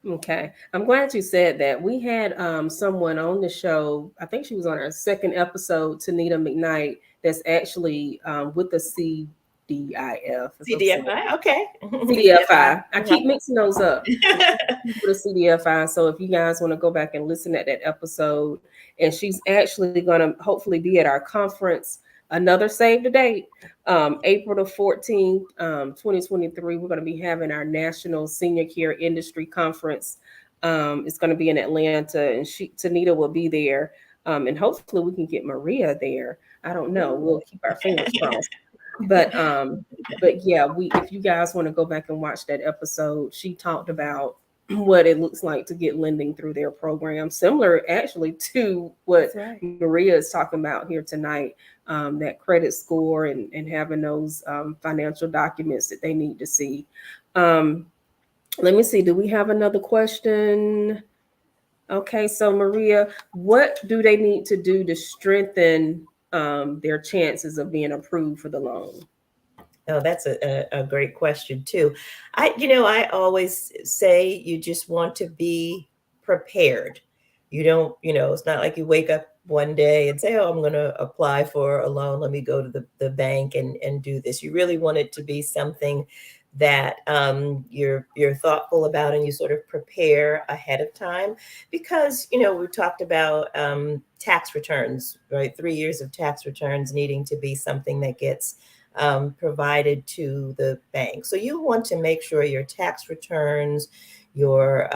Okay. I'm glad you said that. We had someone on the show, I think she was on our second episode, Tanita McKnight, that's actually with the CDIF. CDFI, okay. CDFI. I keep mixing those up. For the CDFI. So if you guys want to go back and listen at that episode, and she's actually going to hopefully be at our conference, another save the date, April the 14th, 2023. We're going to be having our National Senior Care Industry Conference. It's going to be in Atlanta, and Tanita will be there. And hopefully we can get Maria there. I don't know. We'll keep our fingers crossed. But yeah, if you guys want to go back and watch that episode, she talked about what it looks like to get lending through their program, similar actually to what Maria is talking about here tonight, that credit score and having those financial documents that they need to see. Let me see, do we have another question? Okay, so Maria, what do they need to do to strengthen their chances of being approved for the loan? Oh, that's a great question too. I always say you just want to be prepared. You don't, it's not like you wake up one day and say, oh, I'm going to apply for a loan. Let me go to the bank and do this. You really want it to be something that you're thoughtful about, and you sort of prepare ahead of time, because we talked about tax returns, right? 3 years of tax returns needing to be something that gets provided to the bank. So you want to make sure your tax returns, your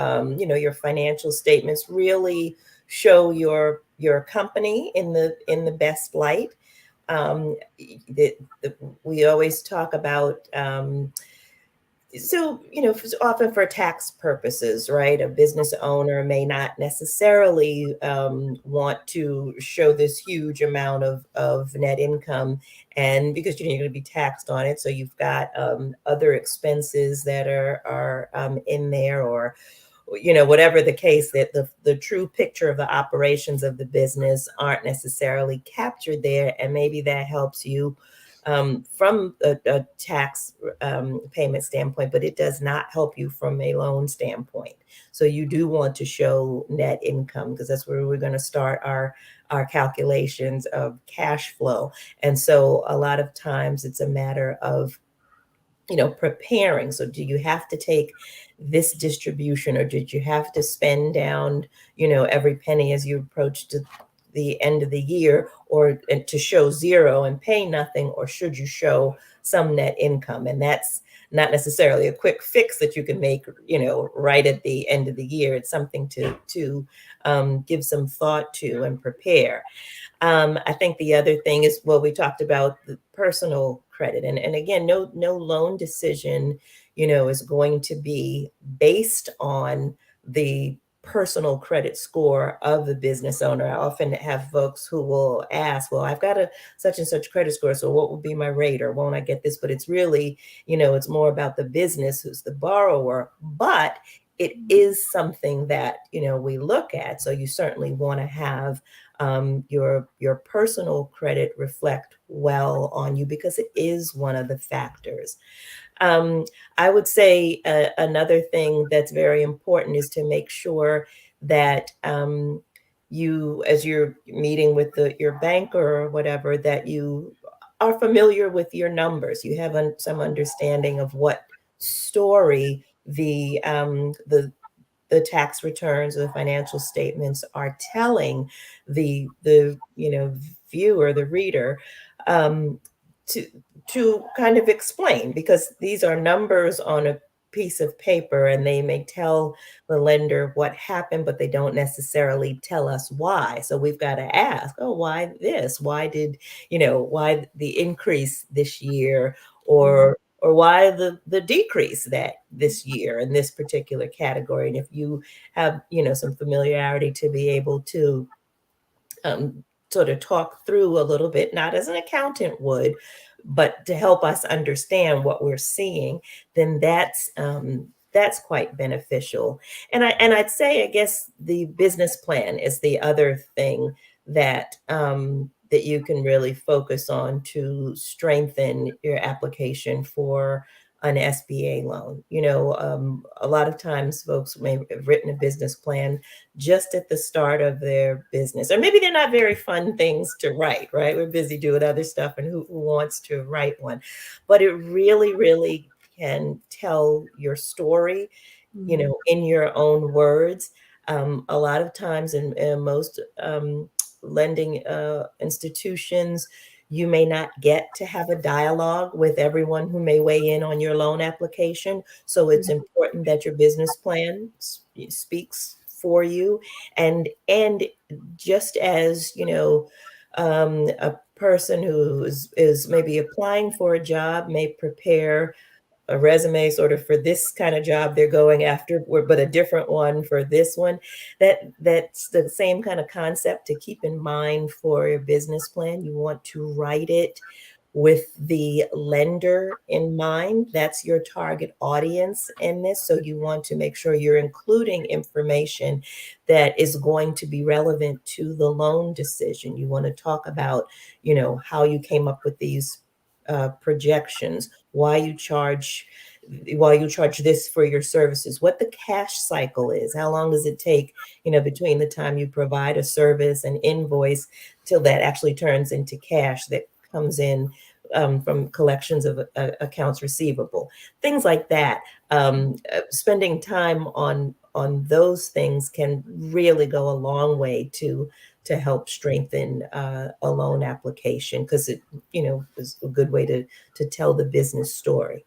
financial statements really show your often in the best light. We always talk about often for tax purposes, right? A business owner may not necessarily want to show this huge amount of net income, and because you're going to be taxed on it. So you've got other expenses that are in there, or whatever the case, that the true picture of the operations of the business aren't necessarily captured there, and maybe that helps you from a tax payment standpoint, but it does not help you from a loan standpoint. So you do want to show net income, because that's where we're going to start our calculations of cash flow. And so a lot of times it's a matter of preparing. So do you have to take this distribution, or did you have to spend down every penny as you approach the end of the year, or to show zero and pay nothing, or should you show some net income? And that's not necessarily a quick fix that you can make, right at the end of the year. It's something to give some thought to and prepare. I think the other thing is, we talked about the personal credit, and again, no loan decision, is going to be based on the personal credit score of the business owner. I often have folks who will ask, well, I've got a such and such credit score, so what will be my rate, or won't I get this? But it's really, it's more about the business who's the borrower, but it is something that, we look at. So you certainly want to have your personal credit reflect well on you, because it is one of the factors. I would say another thing that's very important is to make sure that you, as you're meeting with your banker or whatever, that you are familiar with your numbers. You have some understanding of what story the tax returns or the financial statements are telling the viewer, the reader, to kind of explain, because these are numbers on a piece of paper and they may tell the lender what happened, but they don't necessarily tell us why. So we've got to ask, oh, why this? Why did, why the increase this year, or why the decrease that this year in this particular category? And if you have, some familiarity to be able to sort of talk through a little bit, not as an accountant would, but to help us understand what we're seeing, then that's quite beneficial. And I'd say, I guess, the business plan is the other thing that that you can really focus on to strengthen your application for an SBA loan. A lot of times folks may have written a business plan just at the start of their business, or maybe they're not very fun things to write, right? We're busy doing other stuff, and who wants to write one? But it really, really can tell your story, in your own words. A lot of times in most lending institutions, you may not get to have a dialogue with everyone who may weigh in on your loan application. So it's important that your business plan speaks for you. And just as, a person who is maybe applying for a job may prepare a resume sort of for this kind of job they're going after, but a different one for this one. That's the same kind of concept to keep in mind for your business plan. You want to write it with the lender in mind. That's your target audience in this. So you want to make sure you're including information that is going to be relevant to the loan decision. You want to talk about, how you came up with these projections, why you charge this for your services, what the cash cycle is, how long does it take, between the time you provide a service and invoice till that actually turns into cash that comes in from collections of accounts receivable, things like that. Spending time on those things can really go a long way to help strengthen a loan application, because it is a good way to tell the business story.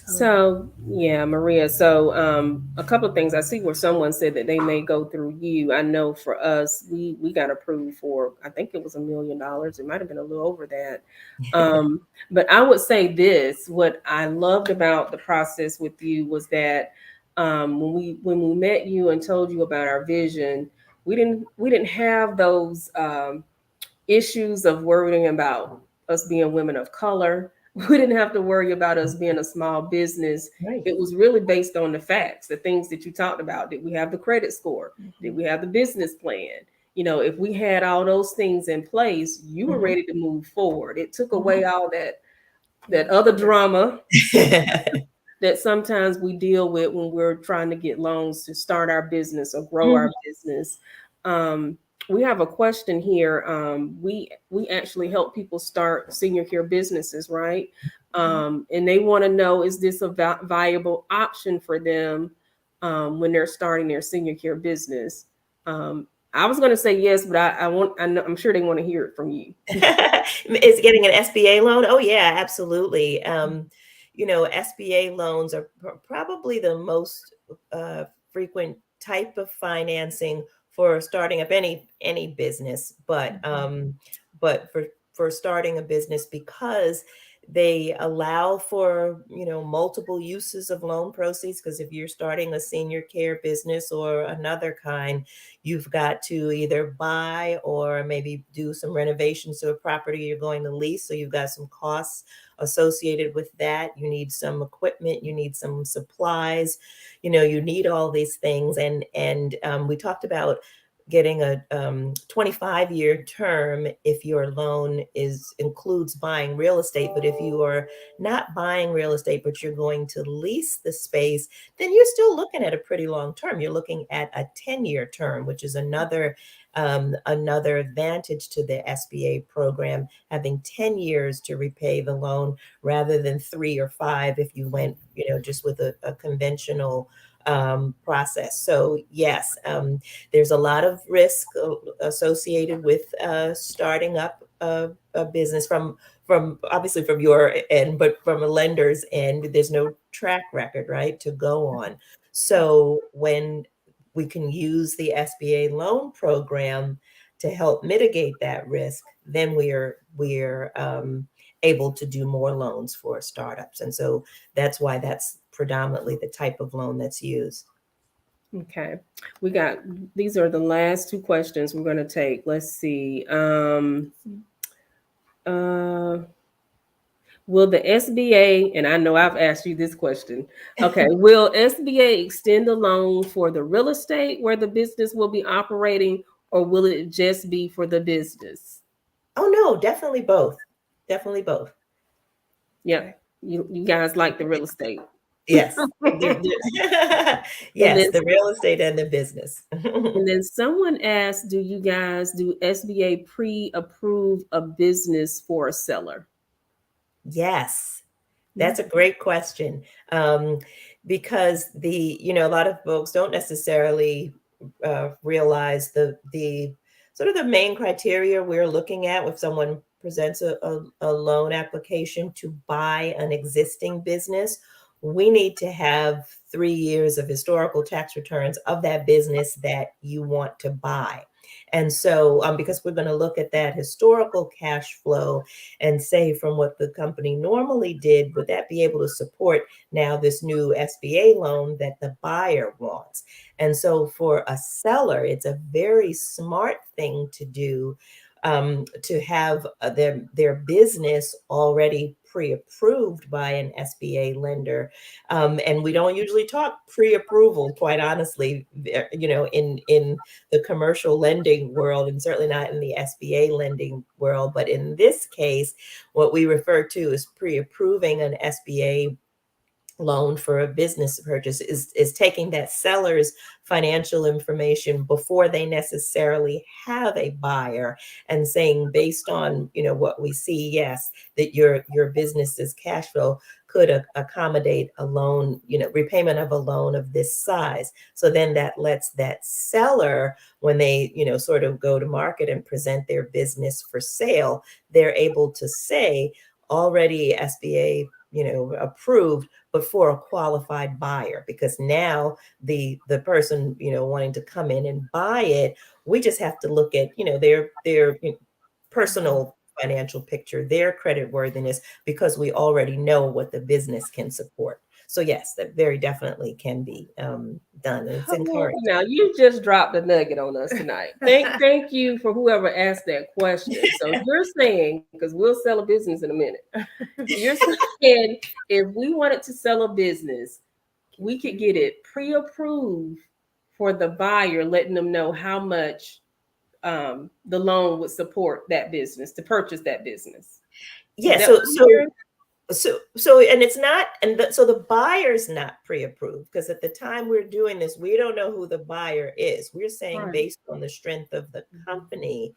So yeah, Maria. So a couple of things. I see where someone said that they may go through you. I know for us, we got approved for, I think it was $1 million. It might have been a little over that. But I would say this: what I loved about the process with you was that when we met you and told you about our vision, we didn't have those issues of worrying about us being women of color. We didn't have to worry about us being a small business. Right. It was really based on the facts, the things that you talked about. Did we have the credit score? Did we have the business plan? If we had all those things in place, you were ready to move forward. It took away all that other drama that sometimes we deal with when we're trying to get loans to start our business or grow our business. We have a question here. We actually help people start senior care businesses, right? And they want to know, is this a viable option for them when they're starting their senior care business? I was going to say yes, but I'm sure they want to hear it from you. Is getting an SBA loan? Oh yeah, absolutely. SBA loans are probably the most frequent type of financing for starting up any business, but for starting a business, because they allow for multiple uses of loan proceeds. Because if you're starting a senior care business or another kind, you've got to either buy or maybe do some renovations to a property you're going to lease. So you've got some costs associated with that. You need some equipment, you need some supplies, you need all these things. And we talked about getting a 25-year term if your loan includes buying real estate. But if you are not buying real estate, but you're going to lease the space, then you're still looking at a pretty long term. You're looking at a 10-year term, which is another advantage to the SBA program, having 10 years to repay the loan rather than 3 or 5 if you went, just with a conventional process. So yes, there's a lot of risk associated with starting up a business from obviously from your end, but from a lender's end, there's no track record, right, to go on. So when we can use the SBA loan program to help mitigate that risk, then we're able to do more loans for startups. And so that's why that's predominantly the type of loan that's used. Okay. These are the last two questions we're going to take. Let's see. Will the SBA, and I know I've asked you this question. Okay. Will SBA extend the loan for the real estate where the business will be operating, or will it just be for the business? Oh, no, definitely both. Definitely both. Yeah. You guys like the real estate. Yes. Yes, then the real estate and the business. And then someone asked, do you guys do SBA pre-approve a business for a seller? Yes, that's a great question. Because a lot of folks don't necessarily realize the sort of the main criteria we're looking at if someone presents a loan application to buy an existing business. We need to have 3 years of historical tax returns of that business that you want to buy. And so, because we're going to look at that historical cash flow and say from what the company normally did, would that be able to support now this new SBA loan that the buyer wants? And so for a seller, it's a very smart thing to do, to have their business already pre-approved by an SBA lender. And we don't usually talk pre-approval, quite honestly, in the commercial lending world, and certainly not in the SBA lending world. But in this case, what we refer to as pre-approving an SBA loan for a business purchase is taking that seller's financial information before they necessarily have a buyer and saying, based on what we see, yes, that your business's cash flow could accommodate a loan, repayment of a loan of this size. So then that lets that seller, when they sort of go to market and present their business for sale, they're able to say, already SBA approved, but for a qualified buyer, because now the person wanting to come in and buy it, we just have to look at their personal financial picture, their credit worthiness, because we already know what the business can support. So yes, that very definitely can be done. And it's encouraged. Now you just dropped a nugget on us tonight. Thank you for whoever asked that question. So you're saying, because we'll sell a business in a minute, you're saying if we wanted to sell a business, we could get it pre-approved for the buyer, letting them know how much the loan would support that business to purchase that business. Yeah. So and it's not, so the buyer's not pre-approved, because at the time we're doing this, we don't know who the buyer is. We're saying, right, based on the strength of the company,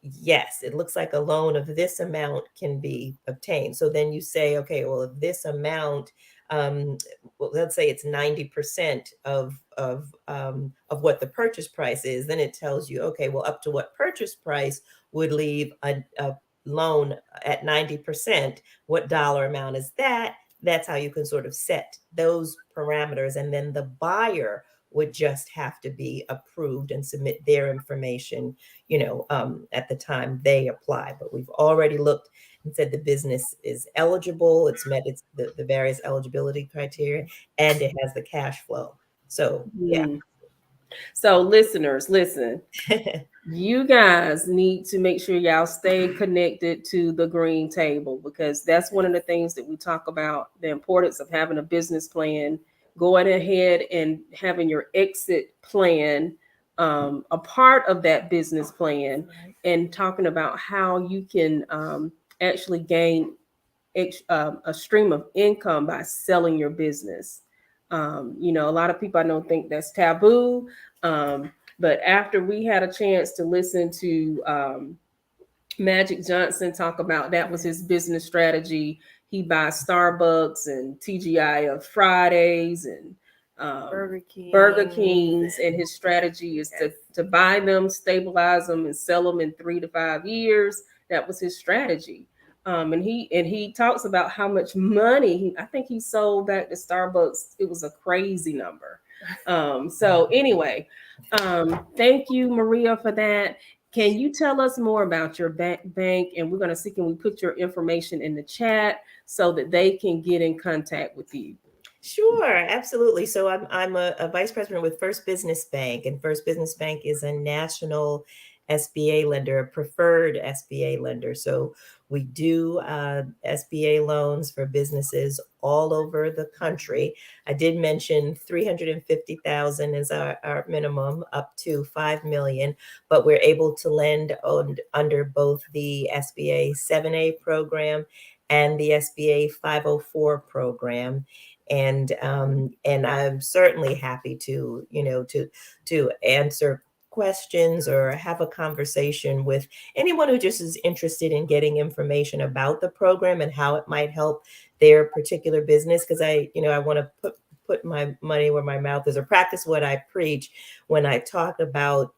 yes, it looks like a loan of this amount can be obtained. So then you say, okay, well, if this amount, let's say it's 90% of what the purchase price is, then it tells you, okay, well, up to what purchase price would leave a loan at 90%, what dollar amount is that? That's how you can sort of set those parameters. And then the buyer would just have to be approved and submit their information, at the time they apply. But we've already looked and said the business is eligible, it's met the various eligibility criteria, and it has the cash flow. So, yeah. So listeners, listen. You guys need to make sure y'all stay connected to the green table, because that's one of the things that we talk about, the importance of having a business plan, going ahead and having your exit plan a part of that business plan, and talking about how you can actually gain a stream of income by selling your business. A lot of people I know think that's taboo. But after we had a chance to listen to Magic Johnson talk about, that was his business strategy. He buys Starbucks and TGI Fridays and Burger Kings, and his strategy is Yes. to buy them, stabilize them, and sell them in 3 to 5 years. That was his strategy. And he talks about how much money I think he sold back to Starbucks. It was a crazy number. So anyway, thank you, Maria, for that. Can you tell us more about your bank? And we're going to see, can we put your information in the chat so that they can get in contact with you? Sure, absolutely. So I'm a vice president with First Business Bank, and First Business Bank is a national SBA lender, a preferred SBA lender. So we do SBA loans for businesses all over the country. I did mention 350,000 is our minimum, up to 5 million, but we're able to lend under both the SBA 7A program and the SBA 504 program. And I'm certainly happy to to answer questions or have a conversation with anyone who just is interested in getting information about the program and how it might help their particular business. Because I want to put my money where my mouth is, or practice what I preach when I talk about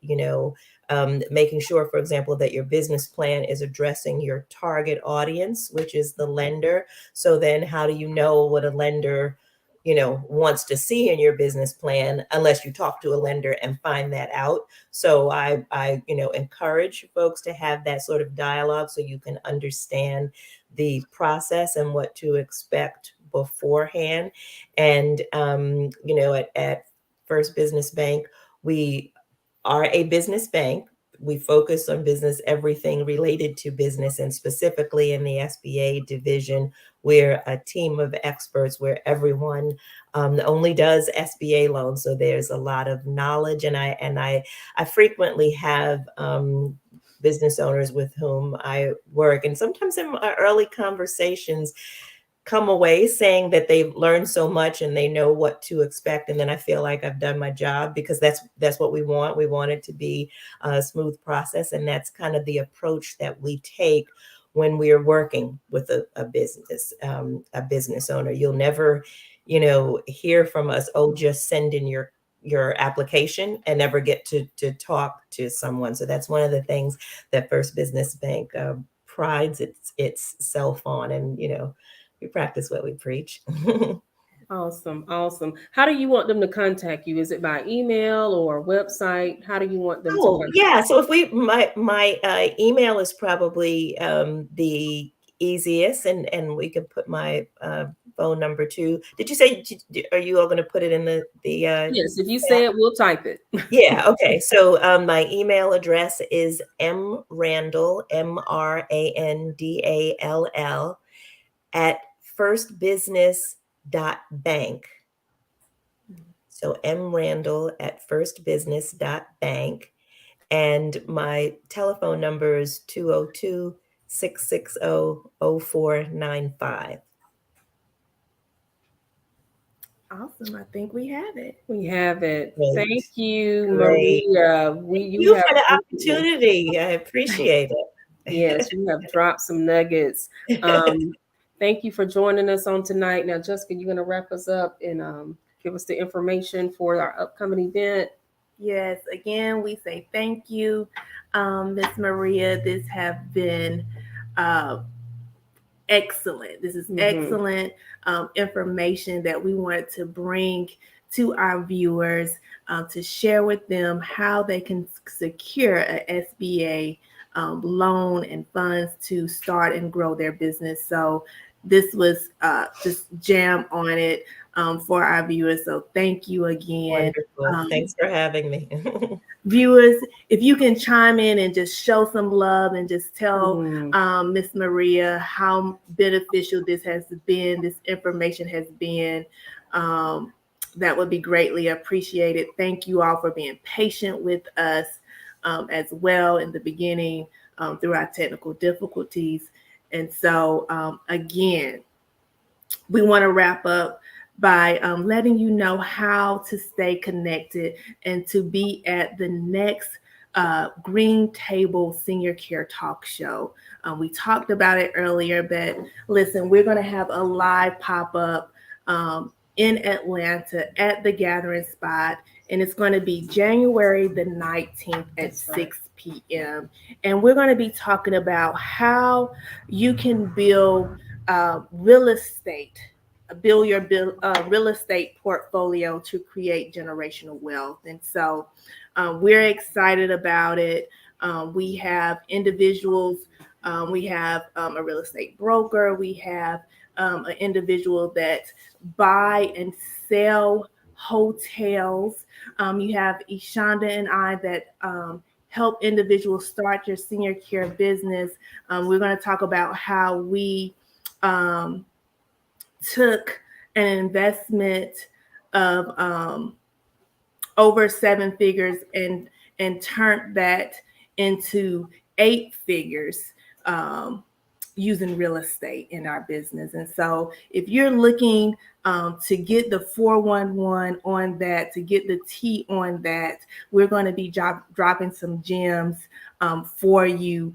making sure, for example, that your business plan is addressing your target audience, which is the lender. So then how do you know what a lender wants to see in your business plan unless you talk to a lender and find that out? So I encourage folks to have that sort of dialogue so you can understand the process and what to expect beforehand. And at First Business Bank, we are a business bank. We focus on business, everything related to business, and specifically in the SBA division, we're a team of experts where everyone only does SBA loans. So there's a lot of knowledge, and I frequently have business owners with whom I work, and sometimes in our early conversations come away saying that they've learned so much and they know what to expect. And then I feel like I've done my job, because that's what we want. We want it to be a smooth process. And that's kind of the approach that we take when we are working with a business owner. You'll never, hear from us, oh, just send in your application, and never get to talk to someone. So that's one of the things that First Business Bank prides itself on. And, we practice what we preach. Awesome. How do you want them to contact you? Is it by email or website? How do you want them to contact you? Yeah. So if my email is probably the easiest, and we can put my phone number too. Did you say, are you all going to put it in the Yes, if you say it, we'll type it. Yeah. Okay. So my email address is mrandall, MRANDALL, at firstbusiness.bank. So mrandall at firstbusiness.bank. And my telephone number is 202-660-0495. Awesome. I think we have it. We have it. Great. Thank you, Great. Maria. Thank you for the opportunity. I appreciate it. Yes, you have dropped some nuggets. Thank you for joining us on tonight. Now, Jessica, you're going to wrap us up and give us the information for our upcoming event. Yes, again, we say thank you, Miss Maria. This have been excellent. This is excellent information that we wanted to bring to our viewers to share with them how they can secure an SBA loan and funds to start and grow their business. So this was just jam on it for our viewers. So thank you again. Wonderful. Thanks for having me. Viewers, if you can chime in and just show some love and just tell Miss Maria how beneficial this has been, this information has been, that would be greatly appreciated. Thank you all for being patient with us as well in the beginning through our technical difficulties. And so again, we want to wrap up by letting you know how to stay connected and to be at the next Green Table Senior Care Talk Show. We talked about it earlier, but listen, we're going to have a live pop-up in Atlanta at the Gathering Spot. And it's going to be January the 19th at That's right. 6 p.m. And we're going to be talking about how you can build real estate, build your real estate portfolio to create generational wealth. And so we're excited about it. We have individuals, we have a real estate broker, we have an individual that buy and sell hotels. You have Ishonda and I that help individuals start your senior care business. We're going to talk about how we took an investment of over 7 figures and turned that into 8 figures using real estate in our business. And so if you're looking to get the 411 on that, to get the T on that, we're going to be dropping some gems for you.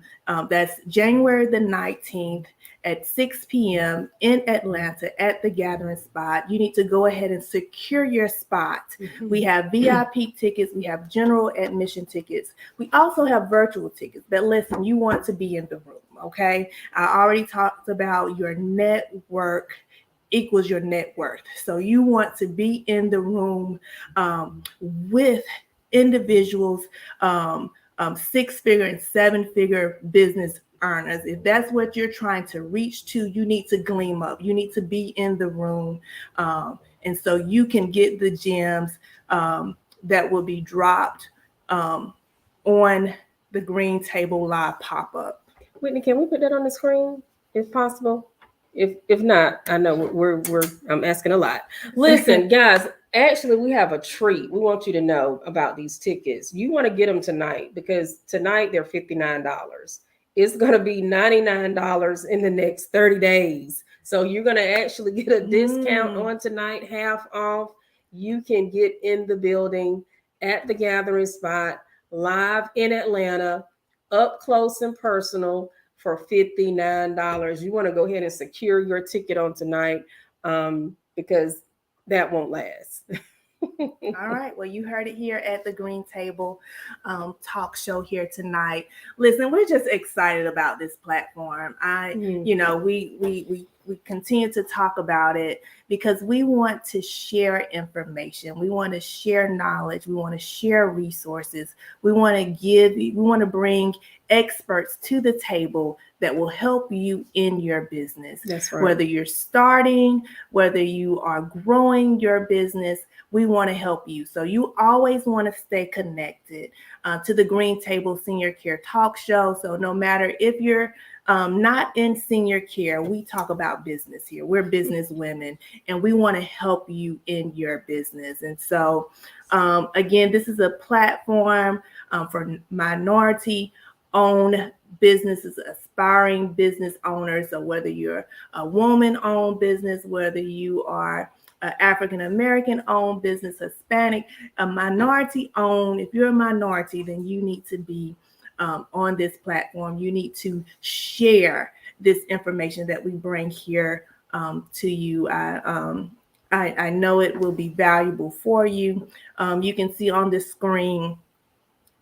That's January the 19th at 6 p.m. in Atlanta at the Gathering Spot. You need to go ahead and secure your spot. We have VIP tickets. We have general admission tickets. We also have virtual tickets. But listen, you want to be in the room, okay? I already talked about your network equals your net worth. So you want to be in the room with individuals, 6-figure and 7-figure business earners. If that's what you're trying to reach to, you need to gleam up. You need to be in the room. And so you can get the gems that will be dropped on the Green Table Live pop-up. Whitney, can we put that on the screen if possible? If not, I know I'm asking a lot. Listen, guys, actually we have a treat. We want you to know about these tickets. You want to get them tonight because tonight they're $59. It's going to be $99 in the next 30 days. So you're going to actually get a discount on tonight, half off. You can get in the building at the Gathering Spot, live in Atlanta, up close and personal for $59. You want to go ahead and secure your ticket on tonight because that won't last. All right. Well, you heard it here at the Green Table talk show here tonight. Listen, we're just excited about this platform. We continue to talk about it because we want to share information. We want to share knowledge. We want to share resources. We want to bring experts to the table that will help you in your business. That's right. Whether you're starting, whether you are growing your business, we want to help you. So you always want to stay connected to the Green Table Senior Care Talk Show. So no matter if you're not in senior care, we talk about business here. We're business women, and we want to help you in your business. And so, again, this is a platform for minority-owned businesses, aspiring business owners. So whether you're a woman-owned business, whether you are African-American owned business, Hispanic, a minority owned, if you're a minority, then you need to be on this platform. You need to share this information that we bring here to you. I know it will be valuable for you. You can see on the screen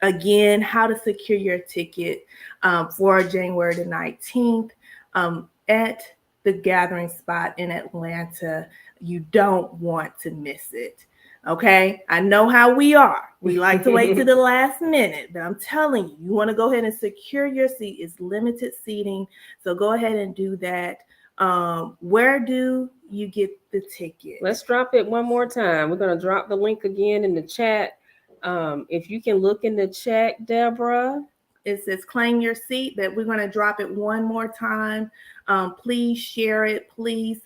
again how to secure your ticket for January the 19th at the Gathering Spot in Atlanta. You don't want to miss it. Okay, I know how we are. We like to wait to the last minute, but I'm telling you, you want to go ahead and secure your seat. It's limited seating, so go ahead and do that. Where do you get the ticket? Let's drop it one more time. We're going to drop the link again in the chat. If you can look in the chat, Deborah. It says claim your seat, but we're going to drop it one more time. Please share it. Please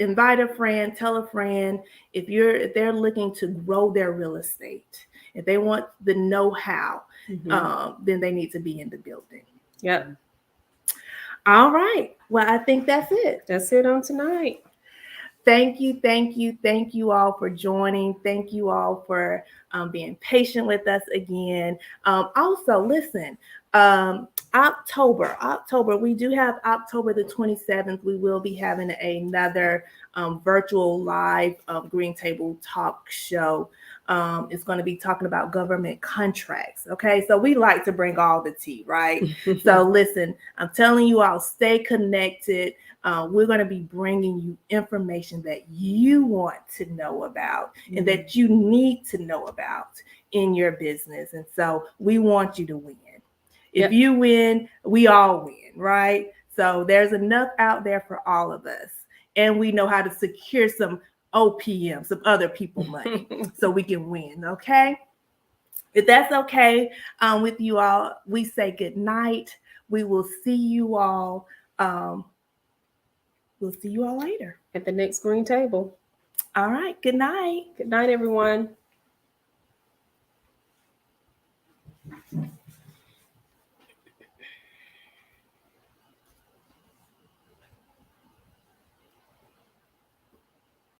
invite a friend, tell a friend. If they're looking to grow their real estate, if they want the know-how, then they need to be in the building. Yeah. All right. Well, I think that's it. That's it on tonight. thank you all for joining. Thank you all for being patient with us again. Also, listen, October, we do have October the 27th. We will be having another virtual live Green Table Talk show. It's going to be talking about government contracts. Okay, so we like to bring all the tea, right? So listen, I'm telling you all, stay connected. We're going to be bringing you information that you want to know about and that you need to know about in your business. And so we want you to win. If you win, we all win, right? So there's enough out there for all of us. And we know how to secure some OPM, some other people money, so we can win, okay? If that's okay with you all, we say good night. We will see you all. We'll see you all later. At the next green table. All right. Good night. Good night, everyone.